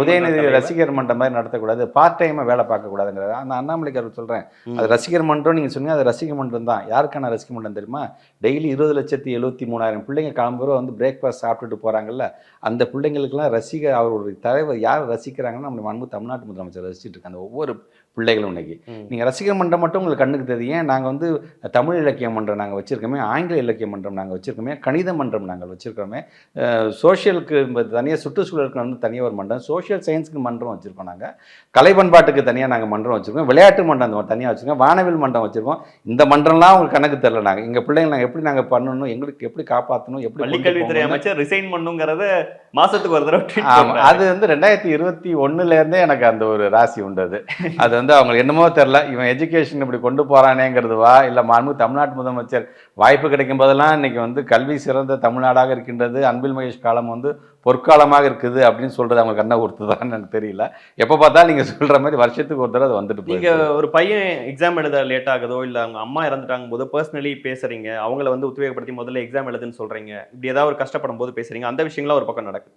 உதயநிதி ரசிகர் மன்றம் மாதிரி நடத்தக்கூடாது, பார்ட் டைமாக வேலை பார்க்கக்கூடாதுங்கிறது அந்த அண்ணாமலைக்கு அவர் சொல்கிறேன். அது ரசிகர் மன்றம் நீங்கள் சொன்னீங்க, அது ரசிகர் மன்றம் தான். யாருக்கான ரசிகர் மன்றம் தெரியுமா? டெய்லி 20,73,000 பிள்ளைங்க கிளம்புறோம் வந்து பிரேக்ஃபாஸ்ட் சாப்பிட்டுட்டு போகிறாங்கல்ல, அந்த பிள்ளைங்களுக்கெல்லாம் அவருடைய தலைவர் யார் ரசிக்கிறாங்கன்னா நம்ம அன்பு தமிழ்நாட்டு முதலமைச்சர் ரசிச்சுட்டு இருக்காங்க. அந்த ஒவ்வொரு பிள்ளைகளும் இன்னைக்கு நீங்கள் ரசிகர் மன்றம் மட்டும் உங்களுக்கு கண்ணுக்கு தெரியும். நாங்கள் வந்து தமிழ் இலக்கிய மன்றம் நாங்கள் வச்சுருக்கோமே, ஆங்கில இலக்கிய மன்றம் நாங்கள் வச்சுருக்கோமே, கணித மன்றம் நாங்கள் வச்சுருக்கோமே, சோஷியலுக்கு தனியாக, சுற்றுச்சூழலுக்கு வந்து தனியாக ஒரு மன்றம், சோஷியல் சயின்ஸுக்கு மன்றம் வச்சுருக்கோம், நாங்கள் கலை பண்பாட்டுக்கு தனியாக நாங்கள் மன்றம் வச்சுருக்கோம், விளையாட்டு மன்றம் தனியாக வச்சுருக்கோம், வானவில் மன்றம் வச்சுருக்கோம். இந்த மன்றம்லாம் உங்களுக்கு கணக்கு தெரியல. நாங்கள் எங்கள் பிள்ளைங்க நாங்கள் எப்படி நாங்கள் பண்ணணும், எங்களுக்கு எப்படி காப்பாற்றணும், எப்படி பள்ளிக்கல்வித்துறை அமைச்சர் ரிசைன் பண்ணுங்கிறத மாதத்துக்கு ஒரு தடவை. ஆமாம், அது வந்து 2021 எனக்கு அந்த ஒரு ராசி உண்டது. அது வந்து அவங்களுக்கு என்னமோ தெரில, இவன் எஜுகேஷன் இப்படி கொண்டு போகிறானேங்கிறதுவா, இல்லை மாண்பு தமிழ்நாட்டு முதலமைச்சர் வாய்ப்பு கிடைக்கும் போதெல்லாம் இன்றைக்கி வந்து கல்வி சிறந்த தமிழ்நாடாக இருக்கின்றது, அன்பில் மகேஷ் காலம் வந்து பொற்காலமாக இருக்குது அப்படின்னு சொல்கிறது அவங்க கண்ணை கொடுத்துதான்னு எனக்கு தெரியல. எப்போ பார்த்தாலும் நீங்கள் சொல்கிற மாதிரி வருஷத்துக்கு ஒரு தடவை அது வந்துட்டு போய். நீங்கள் ஒரு பையன் எக்ஸாம் எழுத லேட் ஆகுதோ, இல்லை அவங்க அம்மா இறந்துட்டாங்க போது பர்சனலி பேசுகிறீங்க, அவங்கள வந்து உத்வேகப்படுத்தி முதல்ல எக்ஸாம் எழுதுன்னு சொல்கிறீங்க, இப்படி ஏதாவது ஒரு கஷ்டப்படும் போது பேசுகிறீங்க, அந்த விஷயங்கள்லாம் ஒரு பக்கம் நடக்குது.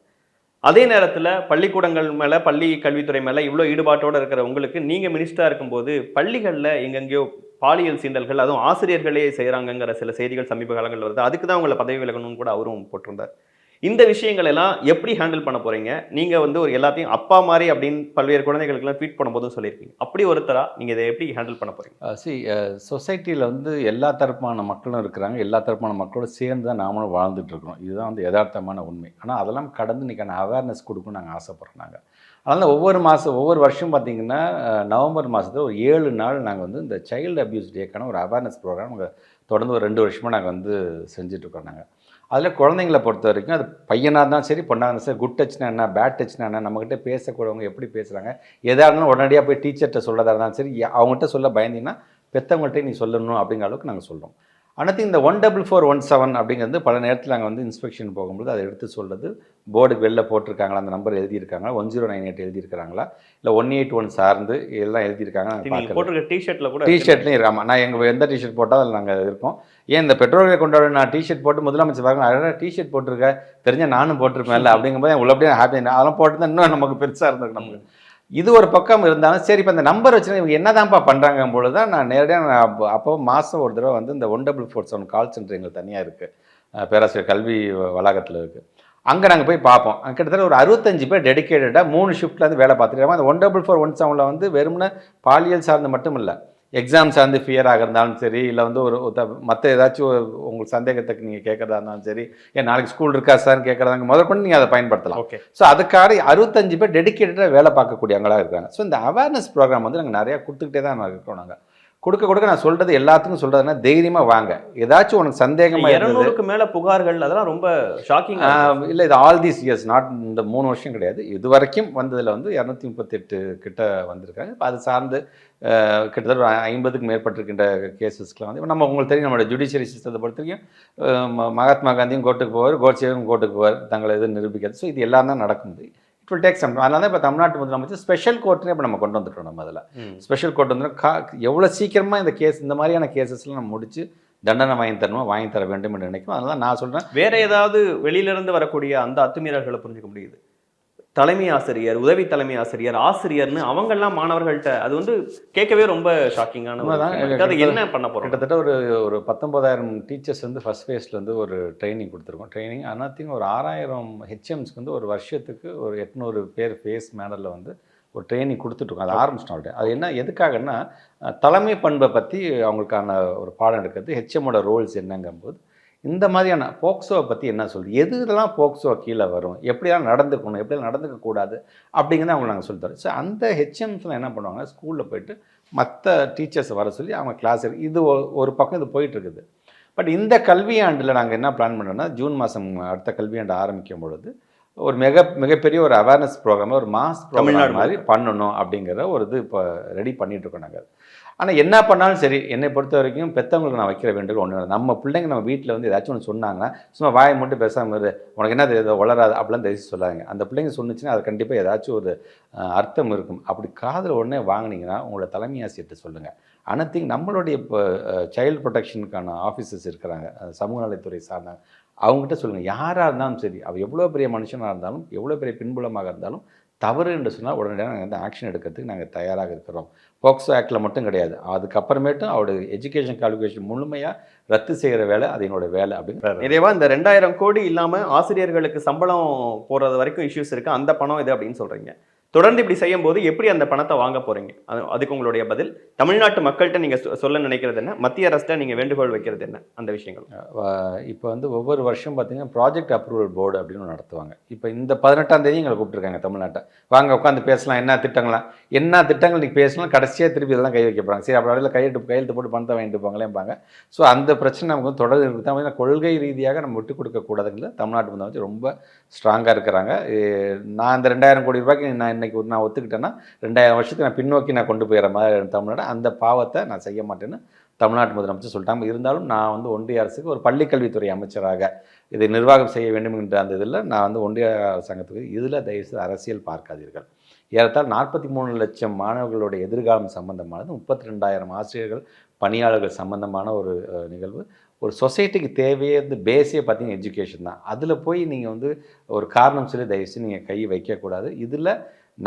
அதே நேரத்தில் பள்ளிக்கூடங்கள் மேலே, பள்ளி கல்வித்துறை மேலே இவ்வளோ ஈடுபாட்டோடு இருக்கிற உங்களுக்கு, நீங்கள் மினிஸ்டராக இருக்கும்போது பள்ளிகளில் எங்கெங்கேயோ பாலியல் சீண்டல்கள், அதுவும் ஆசிரியர்களே செய்கிறாங்கங்கிற சில செய்திகள் சமீப காலங்களில் வருது. அதுக்கு தான் உங்களை பதவி விலகணும்னு கூட அவரும் போட்டிருந்தார். இந்த விஷயங்கள் எல்லாம் எப்படி ஹேண்டில் பண்ண போறீங்க? நீங்க வந்து ஒரு எல்லாத்தையும் அப்பா மாதிரி அப்படின்னு பல்வேறு குழந்தைகளுக்கெல்லாம் ட்வீட் பண்ணும்போதும் சொல்லியிருக்கீங்க. அப்படி ஒருத்தரா நீங்க இதை எப்படி ஹேண்டில் பண்ண போறீங்க? சொசைட்டியில் வந்து எல்லா தரப்பான மக்களும் இருக்கிறாங்க, எல்லா தரப்பான மக்களோட சேர்ந்து தான் நாமளும் வாழ்ந்துட்டு இருக்கிறோம். இதுதான் வந்து யதார்த்தமான உண்மை. ஆனால் அதெல்லாம் கடந்து இன்றைக்கான அவேர்னஸ் கொடுக்கணும்னு நாங்கள் ஆசைப்படுறோம். நாங்கள் அதனால் ஒவ்வொரு வருஷம் பார்த்திங்கன்னா நவம்பர் மாதத்தில் ஒரு 7 நாள் நாங்கள் வந்து இந்த சைல்டு அப்யூஸ் டேக்கான ஒரு அவேர்னஸ் ப்ரோக்ராம் நாங்கள் தொடர்ந்து ஒரு 2 வருஷமாக நாங்கள் வந்து செஞ்சிட்ருக்கோம். நாங்கள் அதில் குழந்தைங்களை பொறுத்த வரைக்கும் அது பையனாக இருந்தாலும் சரி, பொண்ணாக இருந்தாலும் சரி, குட் டச்னா என்ன, பேட் டச்னா என்ன, நம்மகிட்ட பேசக்கூடவங்க எப்படி பேசுகிறாங்க, எதாக இருந்தாலும் உடனடியாக போய் டீச்சர்கிட்ட சொல்லதாக இருந்தாலும் சரி, அவங்ககிட்ட சொல்ல பயந்தீங்கன்னா பெற்றவங்கள்ட்ட நீ சொல்லணும் அப்படிங்கிற அளவுக்கு நாங்கள் சொல்கிறோம். அடுத்து இந்த 14417 அப்படிங்கிறது பல நேரத்தில் நாங்கள் வந்து இன்ஸ்பெக்ஷன் போகும்போது அதை எடுத்து சொல்கிறது, போர்டுக்கு வெளில போட்டிருக்காங்களா, அந்த நம்பர் எழுதியிருக்காங்களா, 1098 எழுதியிருக்காங்களா, இல்லை 181 சார்ந்து எல்லாம் எழுதியிருக்காங்க. போட்டிருக்க டிஷர்ட்டில் கூட டிஷர்ட்லையும் இருக்காமா, நான் எங்கள் எந்த டிஷர்ட் போட்டால் அதில் நாங்கள் இருக்கோம். ஏன் இந்த பெட்ரோலை கொண்டாட நான் டிஷர்ட் போட்டு முதலமைச்சர் பாருங்க அழகாக டிஷர்ட் போட்டிருக்கேன், தெரிஞ்சால் நானும் போட்டிருப்பேன் இல்லை அப்படிங்கும்போது உள்ள அப்படியே ஹாப்பி, அதெல்லாம் போட்டு தான் இன்னும் நமக்கு பெருசாக இருந்திருக்கு. நமக்கு இது ஒரு பக்கம் இருந்தாலும் சரி, இப்போ இந்த நம்பர் வச்சுன்னா இவங்க என்ன தான்ப்பா பண்ணுறாங்க பொழுது தான் நான் நேரடியாக அப்போ மாதம் ஒரு தடவை வந்து இந்த 14447 கால் சென்டர் எங்களுக்கு தனியாக இருக்குது, பேராசிரியர் கல்வி வளாகத்தில் இருக்குது. அங்கே நாங்கள் போய் பார்ப்போம். கிட்டத்தட்ட ஒரு 65 பேர் டெடிக்கேட்டடாக 3 ஷிஃப்ட்லேருந்து வேலை பார்த்துட்டு அந்த 14417 வந்து வெறும்னா பாலியல் சார்ந்து மட்டும் இல்லை, எக்ஸாம் சார்ந்து ஃபியராக இருந்தாலும் சரி, இல்லை வந்து ஒரு மற்ற ஏதாச்சும் உங்களுக்கு சந்தேகத்துக்கு நீங்கள் கேட்குறதா இருந்தாலும் சரி, ஏன் நாளைக்கு ஸ்கூல் இருக்கா சார்னு கேட்குறதாங்க முதற்கொண்டு நீங்கள் அதை பயன்படுத்தலாம். ஓகே. ஸோ அதுக்காக 65 பேர் டெடிக்கேட்டடாக வேலை பார்க்கக்கூடியவங்களாக இருக்காங்க. ஸோ இந்த அவேர்னஸ் ப்ரோக்ராம் வந்து நாங்கள் நிறையா கொடுத்துக்கிட்டே தான் இருக்கோம். நாங்கள் கொடுக்க நான் சொல்கிறது எல்லாத்துக்கும் சொல்கிறதுனா தைரியமாக வாங்க, ஏதாச்சும் உனக்கு சந்தேகமாக 200க்கு மேலே புகார்கள், அதெல்லாம் ரொம்ப ஷாக்கிங் இல்லை. இது ஆல் தீஸ் இயர்ஸ், நாட் இந்த 3 வருஷம் கிடையாது, இது வரைக்கும் வந்ததில் வந்து 238 கிட்ட வந்திருக்காங்க. இப்போ அது சார்ந்து கிட்டத்தட்ட 50க்கு மேற்பட்டிருக்கின்ற கேசஸ்க்குலாம் வந்து இப்போ நம்ம உங்களுக்கு தெரியும், நம்மளோட ஜுடிஷியரி சிஸ்டத்தை பொறுத்த வரைக்கும் மகாத்மா காந்தியும் கோர்ட்டுக்கு போவார், கோட்சேவும் கோர்ட்டுக்கு போவார், தங்களை இது நிரூபிக்கிறது. ஸோ இது எல்லாம் தான் நடக்கும். It will take some. அதனால தான் இப்போ தமிழ்நாட்டு முதலமைச்சர் ஸ்பெஷல் கோர்ட்னே இப்போ நம்ம கொண்டு வந்துட்டோம். நம்ம அதில் ஸ்பெஷல் கோர்ட் வந்து எவ்வளோ சீக்கிரமாக இந்த கேஸ், இந்த மாதிரியான கேசஸ்லாம் நம்ம முடிச்சு தண்டனை வாங்கி தர வேண்டும் என்று நினைக்கும். அதனால நான் சொல்கிறேன், வேற ஏதாவது வெளியிலிருந்து வரக்கூடிய அந்த அத்துமீறல்களை புரிஞ்சுக்க முடியுது. தலைமை ஆசிரியர், உதவி தலைமை ஆசிரியர், ஆசிரியர்னு அவங்கெல்லாம் மாணவர்கள்ட்ட அது வந்து கேட்கவே ரொம்ப ஷாக்கிங்கான. அது என்ன பண்ண போகிறோம்? கிட்டத்தட்ட ஒரு 19,000 டீச்சர்ஸ் வந்து ஃபஸ்ட் ஃபேஸில் வந்து ஒரு ட்ரைனிங் கொடுத்துருக்கோம். ட்ரைனிங் அனாத்திங்க ஒரு 6,000 ஹெச்எம்ஸ்க்கு வந்து ஒரு வருஷத்துக்கு ஒரு 800 பேர் ஃபேஸ் மேனரில் வந்து ஒரு ட்ரைனிங் கொடுத்துட்ருக்கோம். அது ஆரம்பிச்சிட்டோம். அது என்ன எதுக்காகன்னா, தலைமை பண்பை பற்றி அவங்களுக்கான ஒரு பாடம் எடுக்கிறது, ஹெச்எம்மோட ரோல்ஸ் என்னங்கும்போது இந்த மாதிரியான போக்சோவை பற்றி என்ன சொல்லுது, எது இதெல்லாம் போக்சோ கீழே வரும், எப்படிலாம் நடந்துக்கணும், எப்படிலாம் நடந்துக்கக்கூடாது அப்படிங்கிறத அவங்க நாங்கள் சொல்லித்தரோம். ஸோ அந்த ஹெச்எம்ஸ்லாம் என்ன பண்ணுவாங்க, ஸ்கூலில் போயிட்டு மற்ற டீச்சர்ஸை வர சொல்லி அவங்க கிளாஸ் இது ஒரு பக்கம் இது போயிட்டுருக்குது. பட் இந்த கல்வியாண்டில் நாங்கள் என்ன பிளான் பண்ணுறோன்னா, ஜூன் மாதம் அடுத்த கல்வியாண்டு ஆரம்பிக்கும் பொழுது ஒரு மிகப்பெரிய ஒரு அவேர்னஸ் ப்ரோக்ராம், ஒரு மாஸ் ப்ரோக்ராம் மாதிரி பண்ணணும் அப்படிங்கிற ஒரு இது இப்போ ரெடி பண்ணிகிட்ருக்கோம் நாங்கள். ஆனால் என்ன பண்ணாலும் சரி, என்னை பொறுத்த வரைக்கும் பெற்றவங்களுக்கு நான் வைக்கிற வேண்டுகோள் ஒன்று, நம்ம பிள்ளைங்க நம்ம வீட்டில் வந்து ஏதாச்சும் ஒன்று சொன்னாங்கன்னா சும்மா வாயை மட்டும் பேசாமல் இரு, உனக்கு என்ன தெரியுது வளராது அப்படிலாம் தயவுசெய்து சொல்லாங்க. அந்த பிள்ளைங்க சொன்னிச்சுன்னா அது கண்டிப்பாக ஏதாச்சும் ஒரு அர்த்தம் இருக்கும். அப்படி காதில் உடனே வாங்கினீங்கன்னா உங்களோட தலைமை ஆசிரியர்கிட்ட சொல்லுங்கள். அனைத்தையும் நம்மளுடைய இப்போ சைல்டு ப்ரொடெக்ஷனுக்கான ஆஃபீஸர்ஸ் இருக்கிறாங்க, சமூக நலத்துறை சார்ந்தாங்க, அவங்ககிட்ட சொல்லுங்கள். யாராக இருந்தாலும் சரி, அவர் எவ்வளோ பெரிய மனுஷனாக இருந்தாலும் எவ்வளோ பெரிய பின்புலமாக இருந்தாலும் தவறு என்று சொன்னால் உடனடியாக நாங்கள் வந்து ஆக்ஷன் எடுக்கிறதுக்கு நாங்கள் தயாராக இருக்கிறோம். போக்சோ ஆக்டில் மட்டும் கிடையாது, அதுக்கப்புறமேட்டும் அவருடைய எஜுகேஷன் குவாலிஃபிகேஷன் முழுமையாக ரத்து செய்கிற வேலை அது என்னோட வேலை அப்படிங்கிறார். இதேவா இந்த 2000 கோடி இல்லாமல் ஆசிரியர்களுக்கு சம்பளம் போகிறது வரைக்கும் இஷ்யூஸ் இருக்குது, அந்த பணம் இது அப்படின்னு சொல்கிறீங்க. தொடர்ந்து இப்படி செய்யும் போது எப்படி அந்த பணத்தை வாங்க போகிறீங்க? அதுக்கு உங்களுடைய பதில். தமிழ்நாட்டு மக்கள்கிட்ட நீங்கள் சொல்ல நினைக்கிறது என்ன, மத்திய அரசிட்ட நீங்கள் வேண்டுகோள் வைக்கிறது என்ன, அந்த விஷயங்கள்? இப்போ வந்து ஒவ்வொரு வருஷம் பார்த்தீங்கன்னா ப்ராஜெக்ட் அப்ரூவல் போர்டு அப்படின்னு நடத்துவாங்க. இப்போ இந்த 18ஆம் தேதி எங்களை கூப்பிட்டுருக்காங்க தமிழ்நாட்டை, வாங்க உட்காந்து பேசலாம், என்ன திட்டங்கள் நீங்கள் பேசலாம், கடைசியாக திருப்பி இதெல்லாம் கை வைக்க போகிறாங்க. சரி, அப்படி கையெழுத்து போட்டு பணத்தை வாங்கிட்டு போங்களேன்பாங்க. ஸோ அந்த பிரச்சனை நமக்கு வந்து தொடர்ந்து இருக்குது தான். கொள்கை ரீதியாக நம்ம விட்டு கொடுக்கக்கூடாதுங்கிறது தமிழ்நாட்டு வந்து ரொம்ப ஸ்ட்ராங்காக இருக்கிறாங்க. நான் இந்த 2000 கோடி ரூபாய்க்கு நான் ஒத்துக்கிட்டேன்னா 2000 வருஷத்துக்கு நான் பின்னோக்கி நான் கொண்டு போயிடுற மாதிரி தமிழ்நாடு, அந்த பாவத்தை நான் செய்ய மாட்டேன்னு தமிழ்நாட்டு முதலமைச்சர் சொல்லிட்டாங்க. இருந்தாலும் நான் வந்து ஒன்றிய அரசுக்கு ஒரு பள்ளிக்கல்வித்துறை அமைச்சராக இதை நிர்வாகம் செய்ய வேண்டும் என்ற அந்த இதில் நான் வந்து ஒன்றிய அரசாங்கத்துக்கு இதில் தயவுசெய்து அரசியல் பார்க்காதீர்கள். ஏறத்தாழ 43 லட்சம் மாணவர்களுடைய எதிர்காலம் சம்பந்தமானது, 32,000 ஆசிரியர்கள் பணியாளர்கள் சம்பந்தமான ஒரு நிகழ்வு. ஒரு சொசைட்டிக்கு தேவையே வந்து பேஸே பார்த்தீங்கன்னா எஜுகேஷன் தான். அதில் போய் நீங்கள் வந்து ஒரு காரணம் சொல்லி தயவுசெய்து நீங்கள் கை வைக்கக்கூடாது. இதில்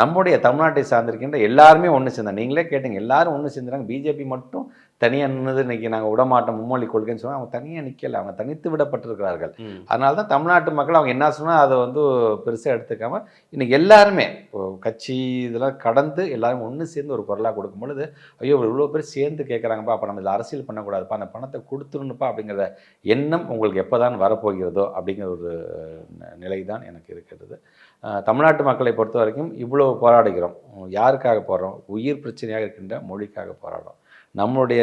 நம்முடைய தமிழ்நாட்டை சார்ந்திருக்கின்ற எல்லாருமே ஒன்று சேர்ந்தாங்க. நீங்களே கேட்டீங்க, எல்லாரும் ஒன்று சேர்ந்துறாங்க. பிஜேபி மட்டும் தனியாக நின்னது இன்றைக்கி நாங்கள் விடமாட்டோம் மும்மொழி கொள்கைன்னு சொன்னால் அவங்க தனியாக நிற்கலை, அவங்க தனித்து விடப்பட்டிருக்கிறார்கள். அதனால தான் தமிழ்நாட்டு மக்கள் அவங்க என்ன சொன்னால் அதை வந்து பெருசாக எடுத்துக்காமல் இன்றைக்கி எல்லாருமே கட்சி இதெல்லாம் கடந்து எல்லாரும் ஒன்று சேர்ந்து ஒரு குரலாக கொடுக்கும் பொழுது, ஐயோ இவ்வளோ பேர் சேர்ந்து கேட்குறாங்கப்பா, அப்போ நம்ம இதில் அரசியல் பண்ணக்கூடாதுப்பா, அந்த பணத்தை கொடுத்துருணுப்பா அப்படிங்கிற எண்ணம் உங்களுக்கு எப்போ தான் வரப்போகிறதோ அப்படிங்கிற ஒரு நிலை தான் எனக்கு இருக்கிறது. தமிழ்நாட்டு மக்களை பொறுத்த வரைக்கும் இவ்வளோ போராடுகிறோம். யாருக்காக போகிறோம்? உயிர் பிரச்சனையாக இருக்கின்ற மொழிக்காக போராடுறோம், நம்மளுடைய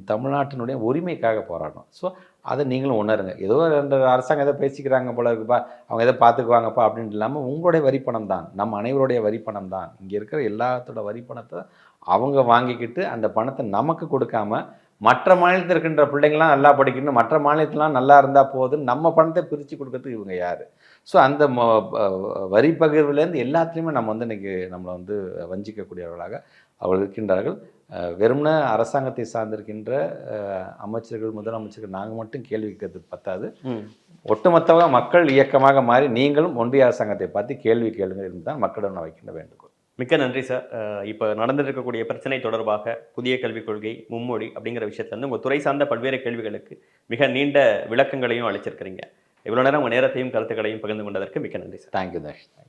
தமிழ்நாட்டினுடைய உரிமைக்காக போராடணும். ஸோ அதை நீங்களும் உணருங்க. ஏதோ 2 அரசாங்கம் எதோ பேசிக்கிறாங்க போல இருக்குப்பா, அவங்க எதோ பார்த்துக்குவாங்கப்பா அப்படின்ட்டு இல்லாமல் உங்களுடைய வரிப்பணம் தான், நம்ம அனைவருடைய வரிப்பணம் தான். இங்கே இருக்கிற எல்லாத்தோட வரிப்பணத்தை அவங்க வாங்கிக்கிட்டு அந்த பணத்தை நமக்கு கொடுக்காம மற்ற மாநிலத்தில் இருக்கின்ற பிள்ளைங்களாம் நல்லா படிக்கணும், மற்ற மாநிலத்திலாம் நல்லா இருந்தால் போதும், நம்ம பணத்தை பிரித்து கொடுக்கறதுக்கு இவங்க யார்? ஸோ அந்த வரி பகிர்வுலேருந்து எல்லாத்துலேயுமே நம்ம வந்து இன்றைக்கி நம்மளை வந்து வஞ்சிக்கக்கூடியவர்களாக அவர்கள் இருக்கின்றார்கள். வெறும்ன அரசாங்கத்தை சார்ந்திருக்கின்ற அமைச்சர்கள், முதலமைச்சர்கள் நாங்கள் மட்டும் கேள்வி கேட்கறது பத்தாது. ஒட்டுமொத்தமாக மக்கள் இயக்கமாக மாறி நீங்களும் ஒன்றிய அரசாங்கத்தை பார்த்து கேள்வி கேளுங்க இருந்தால் மக்களிடம் நான் வைக்கின்ற வேண்டுகோள். மிக்க நன்றி சார். இப்போ நடந்துட்டு இருக்கக்கூடிய பிரச்சனை தொடர்பாக புதிய கல்விக் கொள்கை, மும்மொழி அப்படிங்கிற விஷயத்துலேருந்து உங்கள் துறை சார்ந்த பல்வேறு கேள்விகளுக்கு மிக நீண்ட விளக்கங்களையும் அளிச்சிருக்கிறீங்க. இவ்வளோ நேரம் உங்கள் நேரத்தையும் கருத்துக்களையும் பகிர்ந்து கொண்டதற்கு மிக்க நன்றி சார். தேங்க்யூ தர்ஷ்.